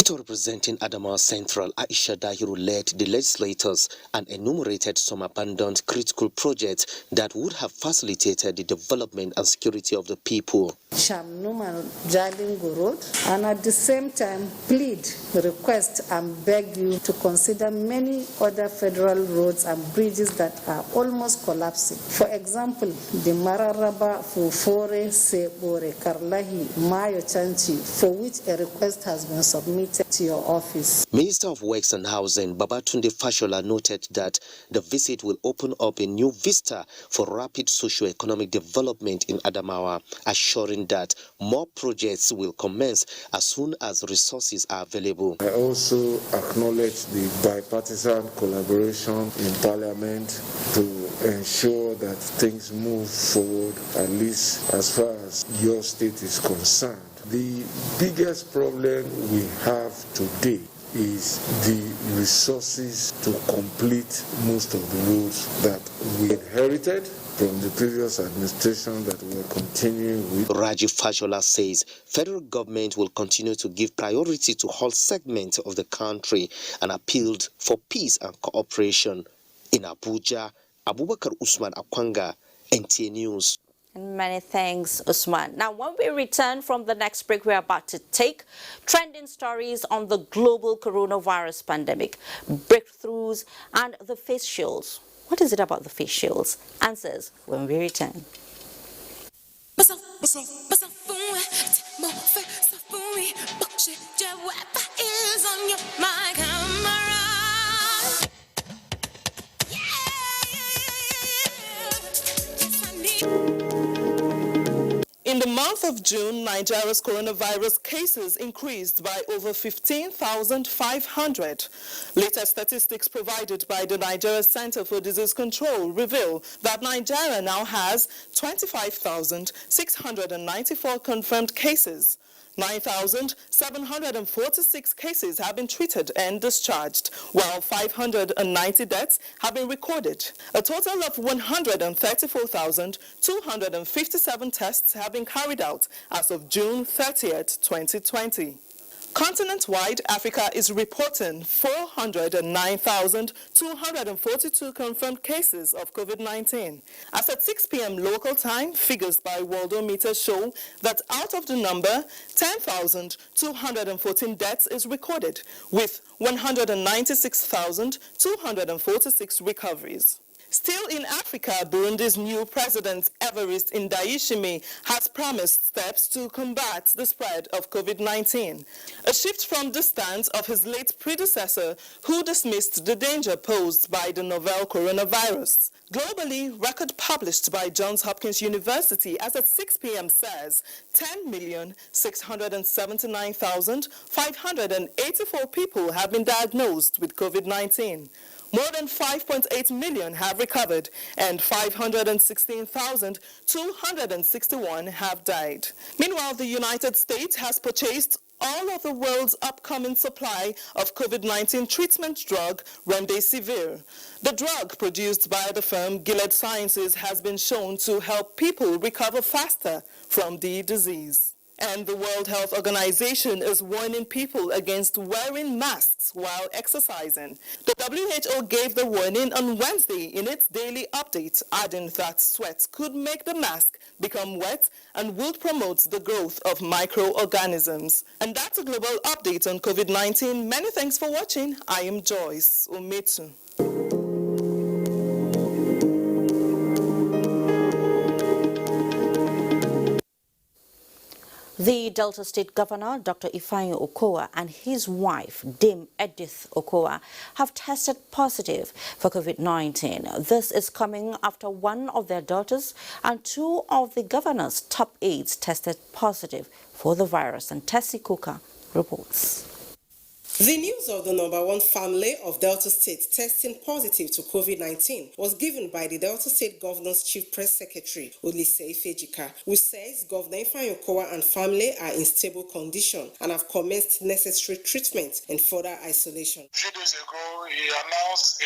Representing Adamawa Central, Aisha Dahiru led the legislators and enumerated some abandoned critical projects that would have facilitated the development and security of the people. Shamnum and Jalingo Road, and at the same time plead, request and beg you to consider many other federal roads and bridges that are almost collapsing. For example, the Mararaba, Fufore, Sebore, Karlahi, Mayo Chanchi, for which a request has been submitted to your office. Minister of Works and Housing Babatunde Fashola noted that the visit will open up a new vista for rapid socio-economic development in Adamawa, assuring that more projects will commence as soon as resources are available. I also acknowledge the bipartisan collaboration in Parliament to ensure that things move forward, at least as far as your state is concerned. The biggest problem we have today is the resources to complete most of the roads that we inherited from the previous administration that we are continuing with. Rajiv Fashola says federal government will continue to give priority to all segments of the country and appealed for peace and cooperation. In Abuja, Abubakar Usman Akwanga, NTA News. Many thanks, Usman. Now, when we return from the next break, we're about to take trending stories on the global coronavirus pandemic, breakthroughs, and the face shields. What is it about the face shields? Answers when we return. In the month of June, Nigeria's coronavirus cases increased by over 15,500. Latest statistics provided by the Nigeria Center for Disease Control reveal that Nigeria now has 25,694 confirmed cases. 9,746 cases have been treated and discharged, while 590 deaths have been recorded. A total of 134,257 tests have been carried out as of June 30th, 2020. Continent-wide, Africa is reporting 409,242 confirmed cases of COVID-19. As at 6 p.m. local time, figures by Worldometer show that out of the number, 10,214 deaths is recorded, with 196,246 recoveries. Still in Africa, Burundi's new president, Evariste Ndayishimiye, has promised steps to combat the spread of COVID-19. A shift from the stance of his late predecessor, who dismissed the danger posed by the novel coronavirus. Globally, record published by Johns Hopkins University as at 6 p.m. says 10,679,584 people have been diagnosed with COVID-19. More than 5.8 million have recovered, and 516,261 have died. Meanwhile, the United States has purchased all of the world's upcoming supply of COVID-19 treatment drug, Remdesivir. The drug produced by the firm Gilead Sciences has been shown to help people recover faster from the disease. And the World Health Organization is warning people against wearing masks while exercising. The WHO gave the warning on Wednesday in its daily update, adding that sweat could make the mask become wet and would promote the growth of microorganisms. And that's a global update on COVID-19. Many thanks for watching. I am Joyce Umetu. The Delta State Governor, Dr. Ifeanyi Okowa, and his wife, Dame Edith Okowa, have tested positive for COVID-19. This is coming after one of their daughters and two of the governor's top aides tested positive for the virus. And Tessie Kuka reports. The news of the #1 family of Delta State testing positive to COVID-19 was given by the Delta State Governor's Chief Press Secretary, Olise Ifejika, who says Governor Ifeanyi Okowa and family are in stable condition and have commenced necessary treatment and further isolation. A few days ago, he announced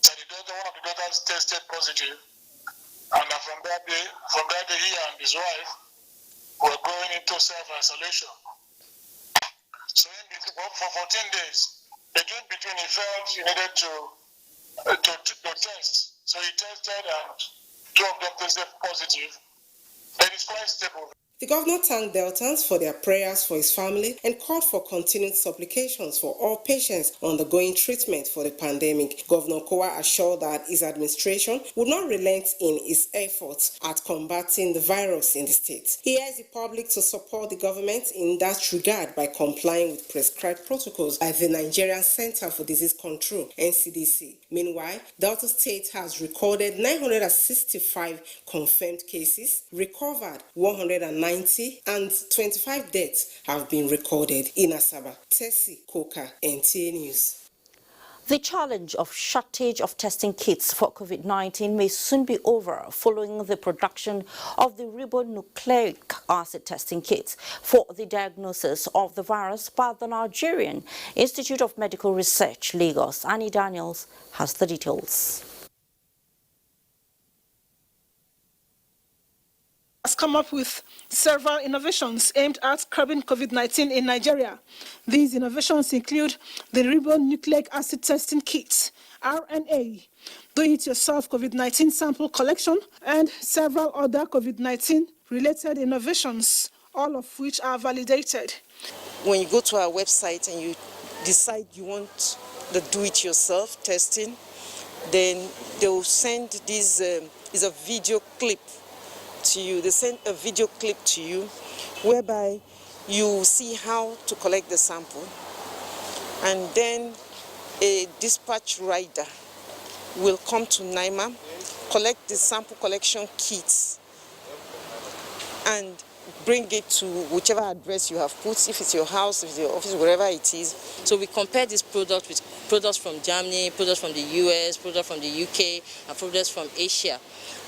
that one of the daughters tested positive, and from that day, he and his wife were going into self-isolation. So for 14 days, between he felt he needed to test. So he tested and two of them tested positive. But it's quite stable. The governor thanked Deltans for their prayers for his family and called for continued supplications for all patients undergoing treatment for the pandemic. Governor Okowa assured that his administration would not relent in its efforts at combating the virus in the state. He urged the public to support the government in that regard by complying with prescribed protocols by the Nigerian Center for Disease Control, NCDC. Meanwhile, Delta State has recorded 965 confirmed cases, recovered 190, and 25 deaths have been recorded in Asaba. Tessie Koka, NTA News. The challenge of shortage of testing kits for COVID-19 may soon be over following the production of the ribonucleic acid testing kits for the diagnosis of the virus by the Nigerian Institute of Medical Research, Lagos. Annie Daniels has the details. Has come up with several innovations aimed at curbing COVID-19 in Nigeria. These innovations include the ribonucleic acid testing kit, RNA, do-it-yourself COVID-19 sample collection, and several other COVID-19 related innovations, all of which are validated. When you go to our website and you decide you want the do-it-yourself testing, then they will send this is a video clip to you. They send a video clip to you whereby you see how to collect the sample, and then a dispatch rider will come to NIMA, collect the sample collection kits, and bring it to whichever address you have put, if it's your house, if it's your office, wherever it is. So we compare this product with products from Germany, products from the US, products from the UK, and products from Asia,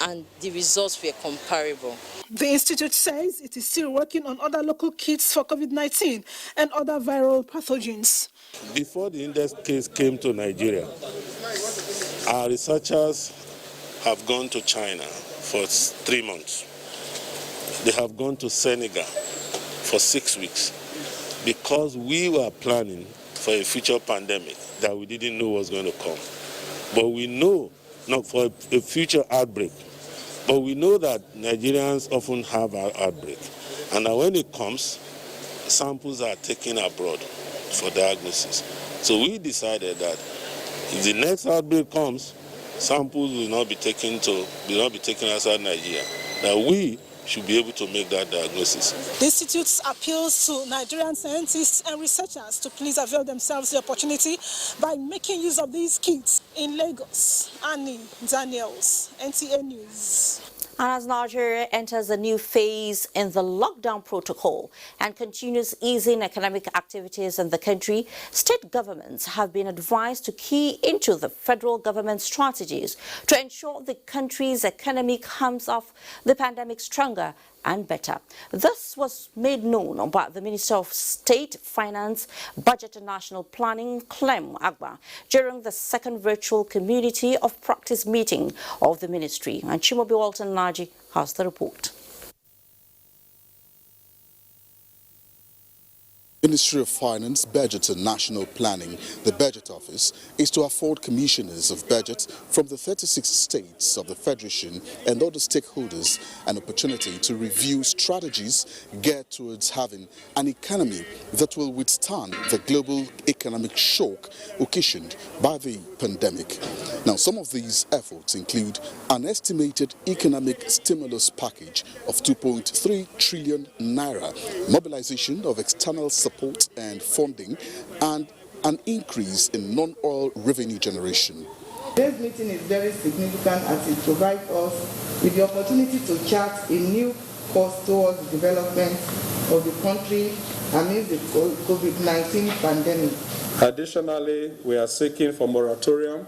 and the results were comparable. The institute says it is still working on other local kits for COVID-19 and other viral pathogens. Before the index case came to Nigeria, our researchers have gone to China for 3 months. They have gone to Senegal for 6 weeks because we were planning for a future pandemic that we didn't know was going to come. But we know, not for a future outbreak, but we know that Nigerians often have an outbreak. And that when it comes, samples are taken abroad for diagnosis. So we decided that if the next outbreak comes, samples will not be taken outside Nigeria. That we should be able to make that diagnosis. The Institute appeals to Nigerian scientists and researchers to please avail themselves the opportunity by making use of these kits in Lagos. Annie Daniels, NTA News. And as Nigeria enters a new phase in the lockdown protocol and continues easing economic activities in the country, state governments have been advised to key into the federal government strategies to ensure the country's economy comes off the pandemic stronger and better. This was made known by the Minister of State, Finance, Budget and National Planning, Clem Agba, during the second virtual Community of Practice meeting of the ministry. And Chimobi Walton Naji has the report. Ministry of Finance, Budget and National Planning, the Budget Office, is to afford commissioners of budget from the 36 states of the Federation and other stakeholders an opportunity to review strategies geared towards having an economy that will withstand the global economic shock occasioned by the pandemic. Now, some of these efforts include an estimated economic stimulus package of 2.3 trillion naira, mobilization of external support and funding, and an increase in non-oil revenue generation. This meeting is very significant as it provides us with the opportunity to chart a new course towards the development of the country amidst the COVID-19 pandemic. Additionally, we are seeking for moratorium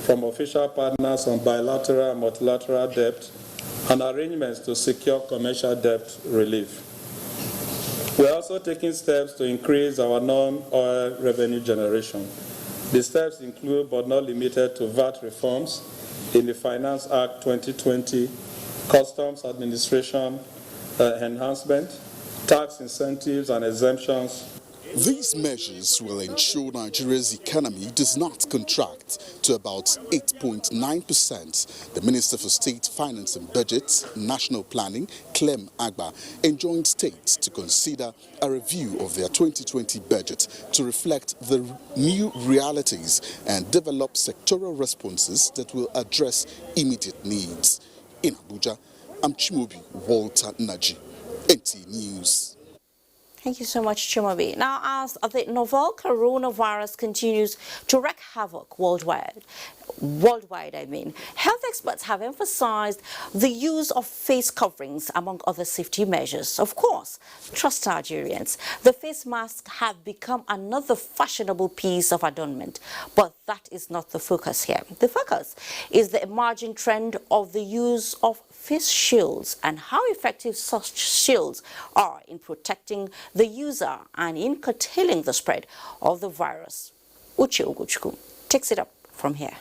from official partners on bilateral and multilateral debt and arrangements to secure commercial debt relief. We are also taking steps to increase our non-oil revenue generation. The steps include, but not limited to, VAT reforms in the Finance Act 2020, Customs Administration enhancement, tax incentives and exemptions. These measures will ensure Nigeria's economy does not contract to about 8.9%. The Minister for State Finance and Budget, National Planning, Clem Agba, enjoined states to consider a review of their 2020 budget to reflect the new realities and develop sectoral responses that will address immediate needs. In Abuja, I'm Chimobi Walter Naji, NT News. Thank you so much, Chimobi. Now, as the novel coronavirus continues to wreak havoc worldwide, health experts have emphasized the use of face coverings among other safety measures. Of course, trust Nigerians, the face masks have become another fashionable piece of adornment, but that is not the focus here. The focus is the emerging trend of the use of face shields and how effective such shields are in protecting the user and in curtailing the spread of the virus. Uche Ugochukwu takes it up from here.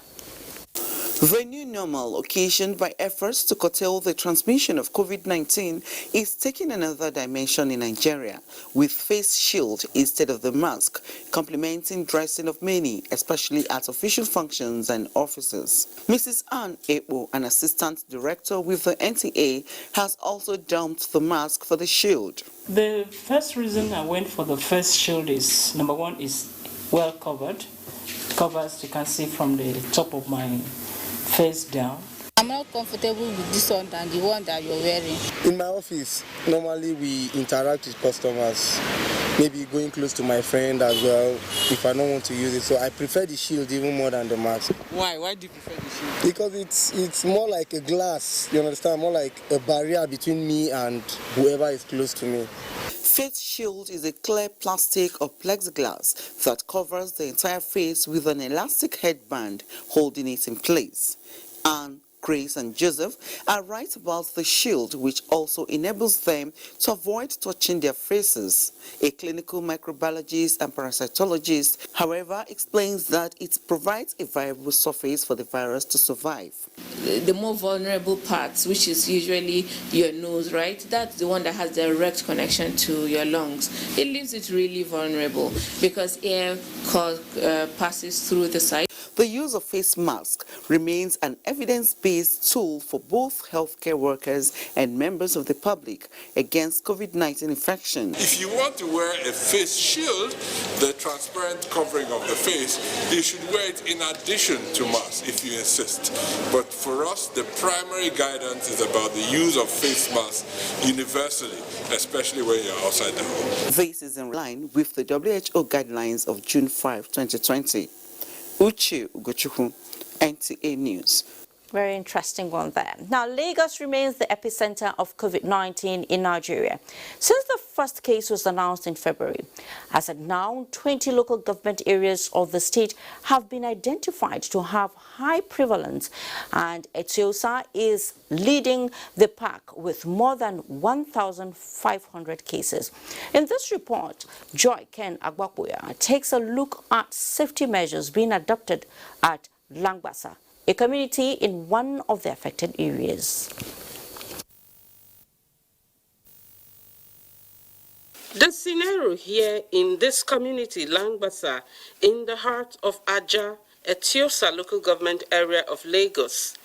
The new normal occasioned by efforts to curtail the transmission of COVID-19 is taking another dimension in Nigeria, with face shield instead of the mask, complementing dressing of many, especially at official functions and offices. Mrs. Ann Epo, an assistant director with the NTA, has also dumped the mask for the shield. The first reason I went for the face shield is, number one, is well covered. Covers, you can see from the top of my face down. I'm more comfortable with this one than the one that you're wearing. In my office, normally we interact with customers, maybe going close to my friend as well, if I don't want to use it. So I prefer the shield even more than the mask. Why? Why do you prefer the shield? Because it's more like a glass, you understand, more like a barrier between me and whoever is close to me. Face shield is a clear plastic or plexiglass that covers the entire face with an elastic headband holding it in place. And Grace and Joseph are right about the shield, which also enables them to avoid touching their faces. A clinical microbiologist and parasitologist, however, explains that it provides a viable surface for the virus to survive. The more vulnerable parts, which is usually your nose, right? That's the one that has direct connection to your lungs. It leaves it really vulnerable because air passes through the side. The use of face masks remains an evidence-based tool for both healthcare workers and members of the public against COVID-19 infection. If you want to wear a face shield, the transparent covering of the face, you should wear it in addition to masks if you insist. But for us, the primary guidance is about the use of face masks universally, especially when you're outside the home. This is in line with the WHO guidelines of June 5, 2020. Uche Ugochukwu, NTA News. Very interesting one there. Now, Lagos remains the epicenter of COVID-19 in Nigeria since the first case was announced in February. As of now, 20 local government areas of the state have been identified to have high prevalence, and Etiosa is leading the pack with more than 1,500 cases. In this report, Joy Ken Agbakuya takes a look at safety measures being adopted at Langbasa, a community in one of the affected areas. The scenario here in this community, Langbasa, in the heart of Aja, Etiosa local government area of Lagos,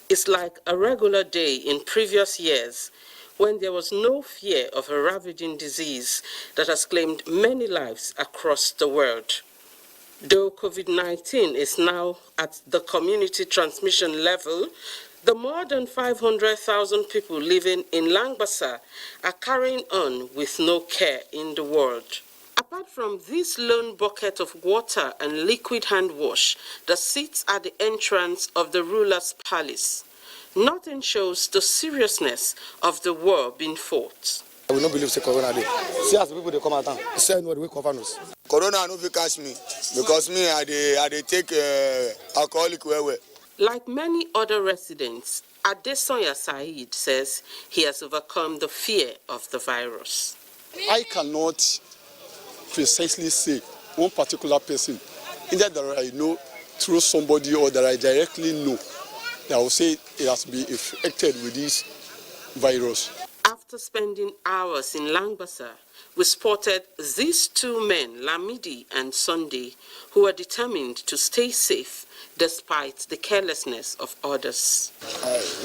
is like a regular day in previous years when there was no fear of a ravaging disease that has claimed many lives across the world. Though COVID-19 is now at the community transmission level, the more than 500,000 people living in Langbasa are carrying on with no care in the world. Apart from this lone bucket of water and liquid hand wash that sits at the entrance of the ruler's palace, nothing shows the seriousness of the war being fought. I will not believe say Corona dey. See as the people they come out, say no way cover us. Corona no fit catch me because me I dey take alcoholic well. Like many other residents, Adesoya Said says he has overcome the fear of the virus. I cannot precisely say one particular person, either that I know through somebody or that I directly know, that I will say it has been affected with this virus. After spending hours in Langbasa, we spotted these two men, Lamidi and Sunday, who are determined to stay safe despite the carelessness of others.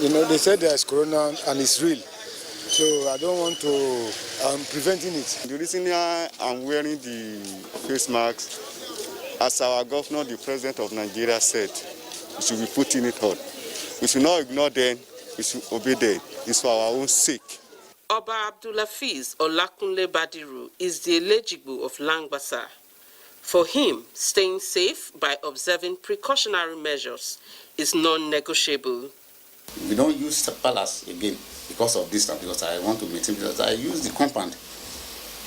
They said there's Corona and it's real. So I don't want to, I'm preventing it. The reason I'm wearing the face mask, as our governor, the president of Nigeria said, we should be putting it on. We should not ignore them, we should obey them. It's for our own sake. Oba Abdulafiz Olakunle Badiru is the eligible of Langbasa. For him, staying safe by observing precautionary measures is non-negotiable. We don't use the palace again because of this, because I want to maintain because I use the compound.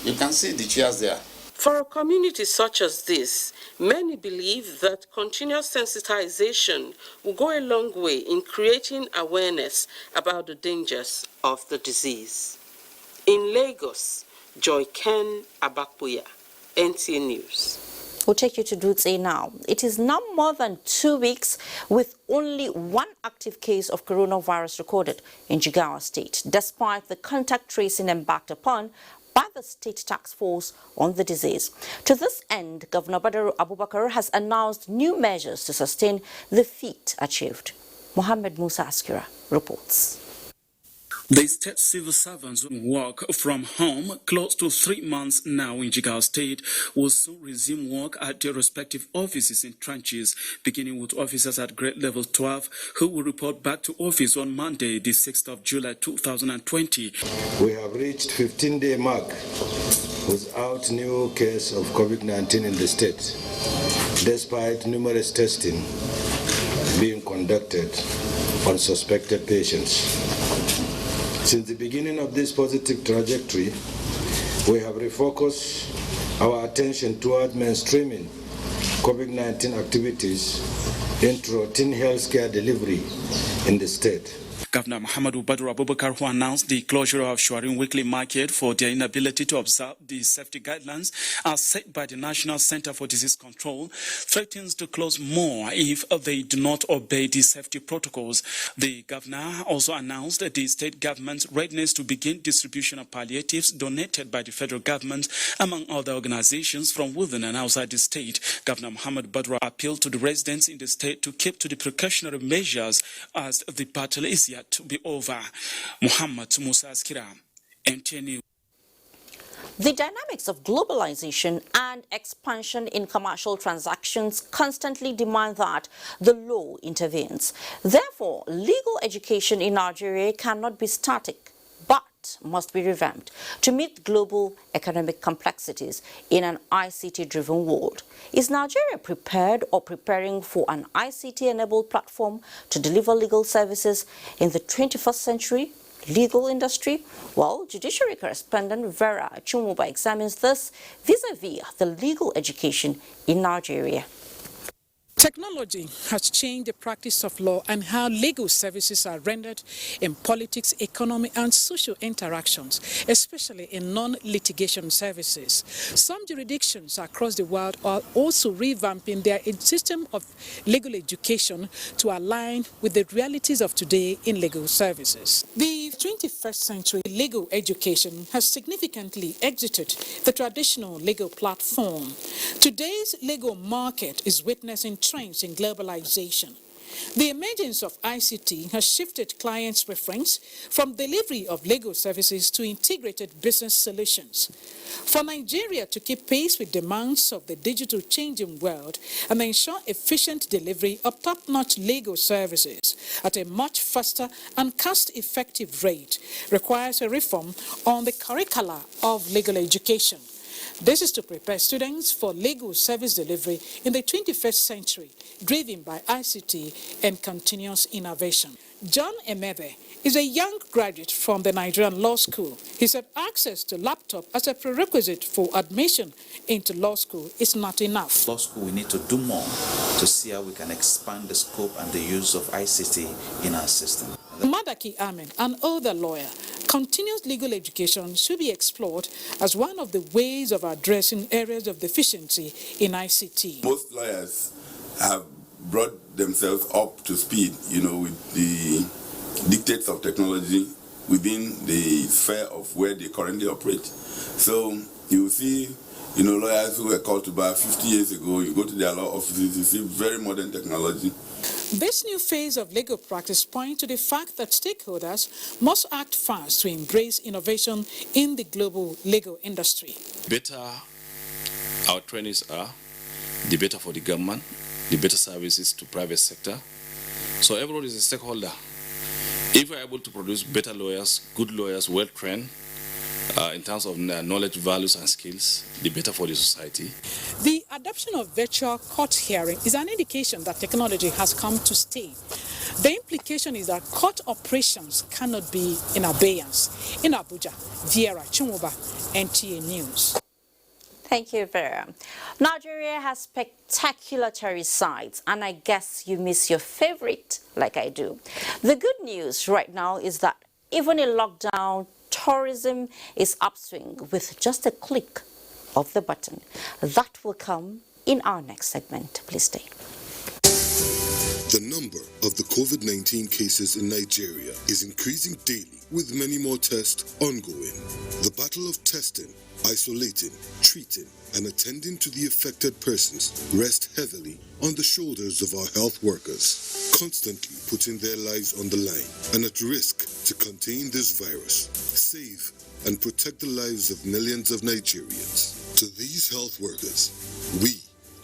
You can see the chairs there. For a community such as this, many believe that continuous sensitization will go a long way in creating awareness about the dangers of the disease. In Lagos, Joy Ken Abakbuya, NTA News. We'll take you to Dutse now. It is now more than 2 weeks with only one active case of coronavirus recorded in Jigawa State, despite the contact tracing embarked upon by the state task force on the disease. To this end, Governor Badaru Abubakar has announced new measures to sustain the feat achieved. Mohammed Musa Askira reports. The state civil servants who work from home close to 3 months now in Jigawa State will soon resume work at their respective offices in tranches, beginning with officers at grade level 12 who will report back to office on Monday, the 6th of July 2020. We have reached 15-day mark without new case of COVID-19 in the state, despite numerous testing being conducted on suspected patients. Since the beginning of this positive trajectory, we have refocused our attention toward mainstreaming COVID-19 activities into routine healthcare delivery in the state. Governor Muhammadu Badru Abubakar, who announced the closure of Shuarin Weekly Market for their inability to observe the safety guidelines as set by the National Center for Disease Control, threatens to close more if they do not obey the safety protocols. The governor also announced the state government's readiness to begin distribution of palliatives donated by the federal government, among other organizations from within and outside the state. Governor Muhammadu Badru appealed to the residents in the state to keep to the precautionary measures as the battle is yet to be over. Muhammad Musa Askira, NTA News. The dynamics of globalization and expansion in commercial transactions constantly demand that the law intervenes. Therefore, legal education in Nigeria cannot be static, but must be revamped to meet global economic complexities in an ICT-driven world. Is Nigeria prepared or preparing for an ICT-enabled platform to deliver legal services in the 21st century legal industry? Well, judiciary correspondent Vera Chumuba examines this vis-a-vis the legal education in Nigeria. Technology has changed the practice of law and how legal services are rendered in politics, economy, and social interactions, especially in non-litigation services. Some jurisdictions across the world are also revamping their system of legal education to align with the realities of today in legal services. The 21st century legal education has significantly exited the traditional legal platform. Today's legal market is witnessing trends in globalization. The emergence of ICT has shifted clients' preference from delivery of legal services to integrated business solutions. For Nigeria to keep pace with demands of the digital changing world and ensure efficient delivery of top-notch legal services at a much faster and cost-effective rate requires a reform on the curricula of legal education. This is to prepare students for legal service delivery in the 21st century, driven by ICT and continuous innovation. John Emebe is a young graduate from the Nigerian Law School. He said access to laptop as a prerequisite for admission into law school is not enough. Law school, we need to do more to see how we can expand the scope and the use of ICT in our system. Madaki Amen, an older lawyer, continuous legal education should be explored as one of the ways of addressing areas of deficiency in ICT. Most lawyers have brought themselves up to speed, with the dictates of technology within the sphere of where they currently operate. So you see, lawyers who were called to bar 50 years ago, you go to their law offices, you see very modern technology. This new phase of legal practice points to the fact that stakeholders must act fast to embrace innovation in the global legal industry. Better our trainees are, the better for the government, the better services to private sector. So everyone is a stakeholder. If we are able to produce better lawyers, good lawyers, well-trained, in terms of knowledge, values, and skills, the better for the society. The adoption of virtual court hearing is an indication that technology has come to stay. The implication is that court operations cannot be in abeyance. In Abuja, Viera Chumuba, NTA News. Thank you, Vera. Nigeria has spectacular tourist sites, and I guess you miss your favorite like I do. The good news right now is that even in lockdown, tourism is upswing with just a click of the button. That will come in our next segment. Please stay. The number of the COVID-19 cases in Nigeria is increasing daily, with many more tests ongoing. The battle of testing, isolating, treating, and attending to the affected persons rests heavily on the shoulders of our health workers, constantly putting their lives on the line and at risk to contain this virus, save and protect the lives of millions of Nigerians. To these health workers, we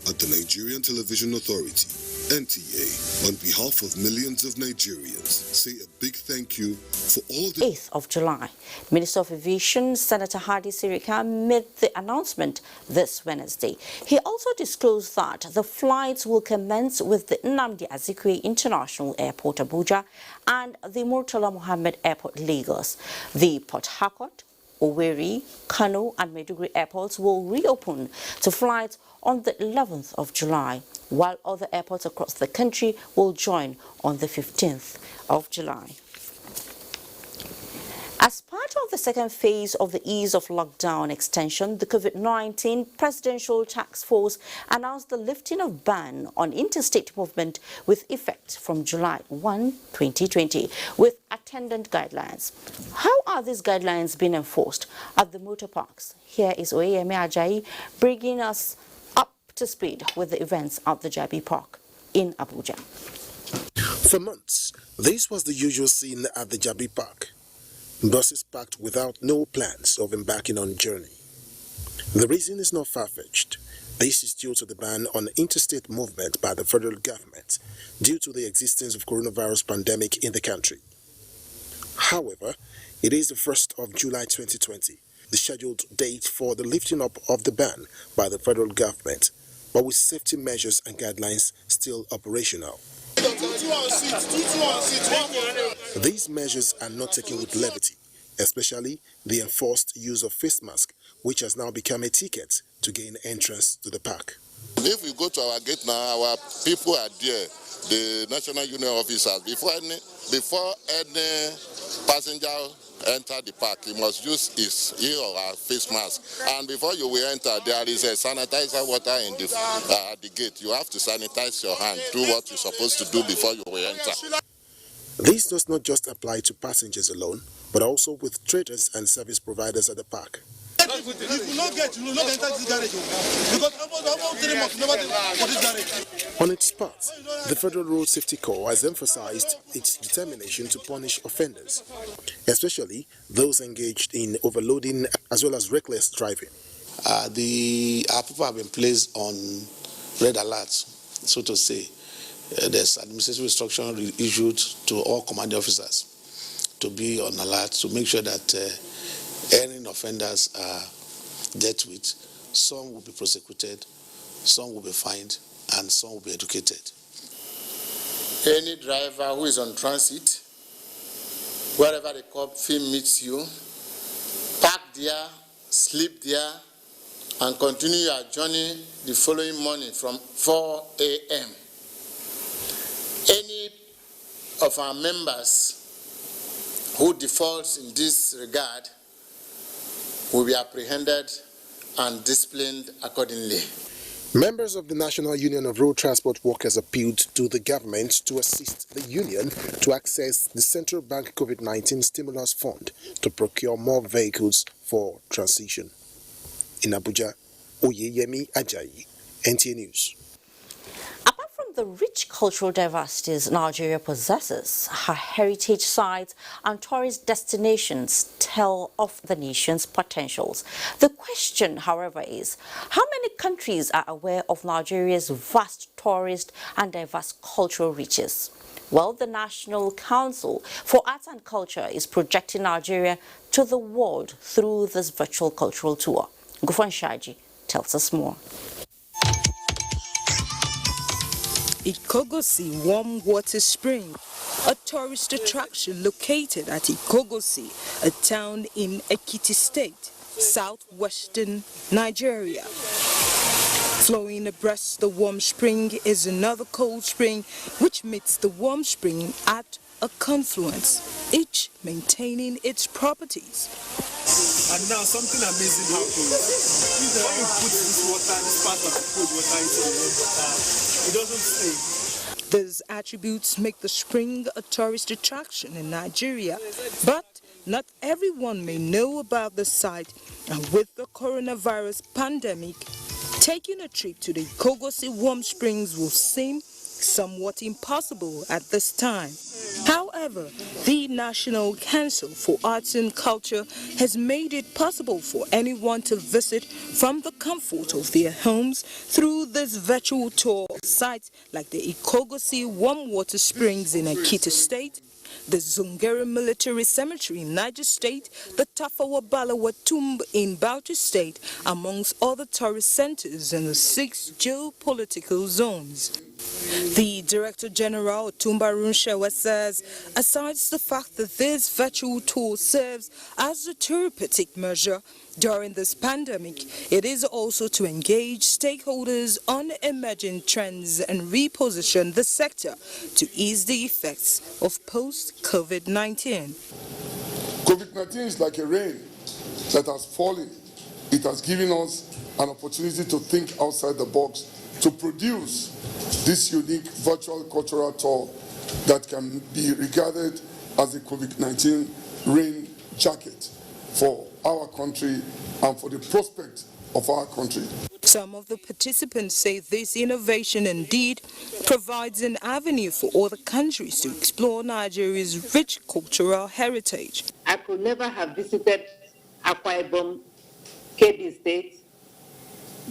at the Nigerian Television Authority, NTA, on behalf of millions of Nigerians, say a big thank you for all the... 8th of July, Minister of Aviation, Senator Hadi Sirika, made the announcement this Wednesday. He also disclosed that the flights will commence with the Nnamdi Azikiwe International Airport, Abuja, and the Murtala Mohammed Airport, Lagos. The Port Harcourt, Owerri, Kano, and Maiduguri airports will reopen to flights on the 11th of July, while other airports across the country will join on the 15th of July. As part of the second phase of the ease of lockdown extension, the COVID-19 Presidential Task Force announced the lifting of ban on interstate movement with effect from July 1, 2020, with attendant guidelines. How are these guidelines being enforced at the motor parks? Here is Oyemi Ajayi bringing us up to speed with the events at the Jabi Park in Abuja. For months, this was the usual scene at the Jabi Park. Buses parked without no plans of embarking on journey. The reason is not far-fetched. This is due to the ban on interstate movement by the federal government due to the existence of coronavirus pandemic in the country. However, it is the 1st of July 2020, the scheduled date for the lifting up of the ban by the federal government, but with safety measures and guidelines still operational. These measures are not taken with levity, especially the enforced use of face mask, which has now become a ticket to gain entrance to the park. If we go to our gate now, our people are there, the National Union officers. Before any passenger enter the park, he must use his or her face mask. And before you will enter, there is a sanitizer water in the gate. You have to sanitize your hand, do what you're supposed to do before you will enter. This does not just apply to passengers alone, but also with traders and service providers at the park. If If you not get, you will not enter this garage. Because almost 3 months, never for this garage. On its part, the Federal Road Safety Corps has emphasized its determination to punish offenders, especially those engaged in overloading as well as reckless driving. Our people have been placed on red alert, so to say. There's administrative instruction issued to all commanding officers to be on alert to make sure that any offenders are dealt with. Some will be prosecuted, some will be fined, and some will be educated. Any driver who is on transit, wherever the cop meets you, park there, sleep there, and continue your journey the following morning from 4 a.m. Any of our members who defaults in this regard will be apprehended and disciplined accordingly. Members of the National Union of Road Transport Workers appealed to the government to assist the union to access the Central Bank COVID-19 Stimulus Fund to procure more vehicles for transition. In Abuja, Oyeyemi Ajayi, NTA News. Apart from the rich cultural diversities Nigeria possesses, her heritage sites and tourist destinations tell of the nation's potentials. The question, however, is how many countries are aware of Nigeria's vast tourist and diverse cultural riches? Well, the National Council for Arts and Culture is projecting Nigeria to the world through this virtual cultural tour. Gufan Shaji tells us more. Ikogosi Warm Water Spring, a tourist attraction located at Ikogosi, a town in Ekiti State, southwestern Nigeria. Flowing abreast the warm spring is another cold spring which meets the warm spring at a confluence, each maintaining its properties. And now something amazing happens. When you put this water, this part of the cold water into the warm water, it doesn't stay. These attributes make the spring a tourist attraction in Nigeria, but not everyone may know about the site, and with the coronavirus pandemic, taking a trip to the Ikogosi Warm Springs will seem somewhat impossible at this time. However, the National Council for Arts and Culture has made it possible for anyone to visit from the comfort of their homes through this virtual tour of sites like the Ikogosi Warm Water Springs in Ekiti State, the Zungere Military Cemetery in Niger State, the Tafawa Balewa Tomb in Bauchi State, amongst other tourist centers in the 6 geopolitical zones. The Director General Otumba Runshewa says, aside the fact that this virtual tour serves as a therapeutic measure during this pandemic, it is also to engage stakeholders on emerging trends and reposition the sector to ease the effects of post-COVID-19. COVID-19 is like a rain that has fallen. It has given us an opportunity to think outside the box, to produce this unique virtual cultural tour that can be regarded as a COVID-19 rain jacket for our country and for the prospect of our country. Some of the participants say this innovation indeed provides an avenue for other countries to explore Nigeria's rich cultural heritage. I could never have visited Akwa Ibom, Kebbi State,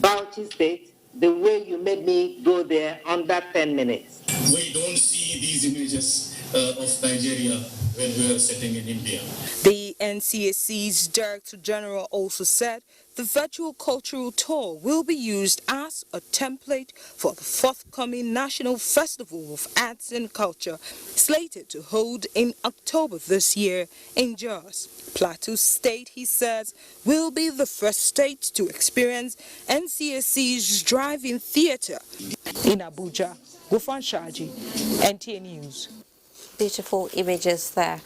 Bauchi State, the way you made me go there under 10 minutes. We don't see these images of Nigeria when we are sitting in India. The NCAC's Director General also said the virtual cultural tour will be used as a template for the forthcoming National Festival of Arts and Culture, slated to hold in October this year in Jos. Plateau State, he says, will be the first state to experience NCAC's drive-in theater. In Abuja, Gufan Shaji, NTA News. Beautiful images there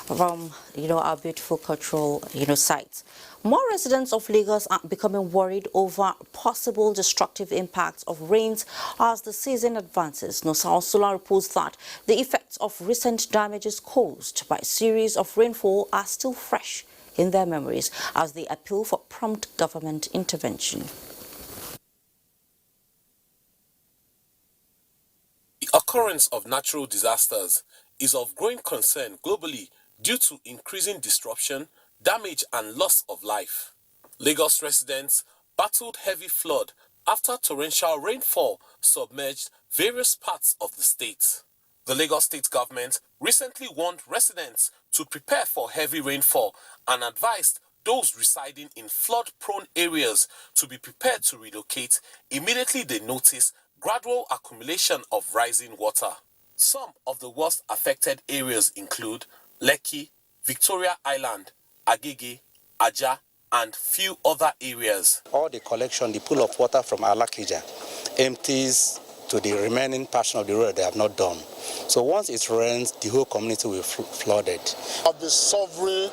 from, our beautiful cultural, sites. More residents of Lagos are becoming worried over possible destructive impacts of rains as the season advances. Nosal Solar reports that the effects of recent damages caused by a series of rainfall are still fresh in their memories as they appeal for prompt government intervention. The occurrence of natural disasters is of growing concern globally due to increasing disruption, damage and loss of life. Lagos residents battled heavy flood after torrential rainfall submerged various parts of the state. The Lagos state government recently warned residents to prepare for heavy rainfall and advised those residing in flood-prone areas to be prepared to relocate immediately they notice gradual accumulation of rising water. Some of the worst affected areas include Lekki, Victoria Island, Agege, Aja, and few other areas. All the collection, the pool of water from Alakija empties to the remaining portion of the road they have not done. So once it rains, the whole community will flooded. I've been suffering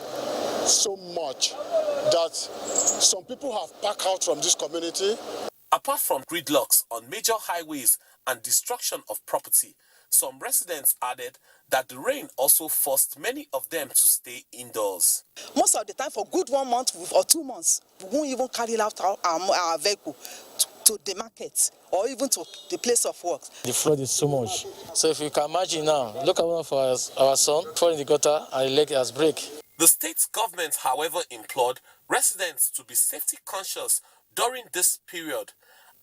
so much that some people have packed out from this community. Apart from gridlocks on major highways and destruction of property, some residents added that the rain also forced many of them to stay indoors. Most of the time, for good 1 month or 2 months, we won't even carry out our vehicle to the market or even to the place of work. The flood is so much. So if you can imagine now, look at one of our son falling in the gutter and the leg has break. The state government, however, implored residents to be safety conscious during this period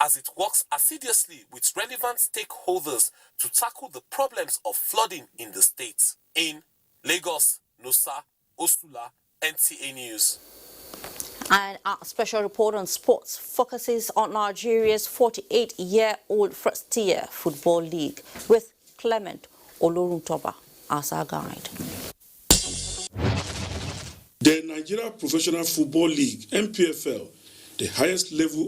as it works assiduously with relevant stakeholders to tackle the problems of flooding in the state. In Lagos, Nosa, Osula, NTA News. And our special report on sports focuses on Nigeria's 48-year-old first-tier football league with Clement Oloruntoba as our guide. The Nigeria Professional Football League, NPFL, the highest level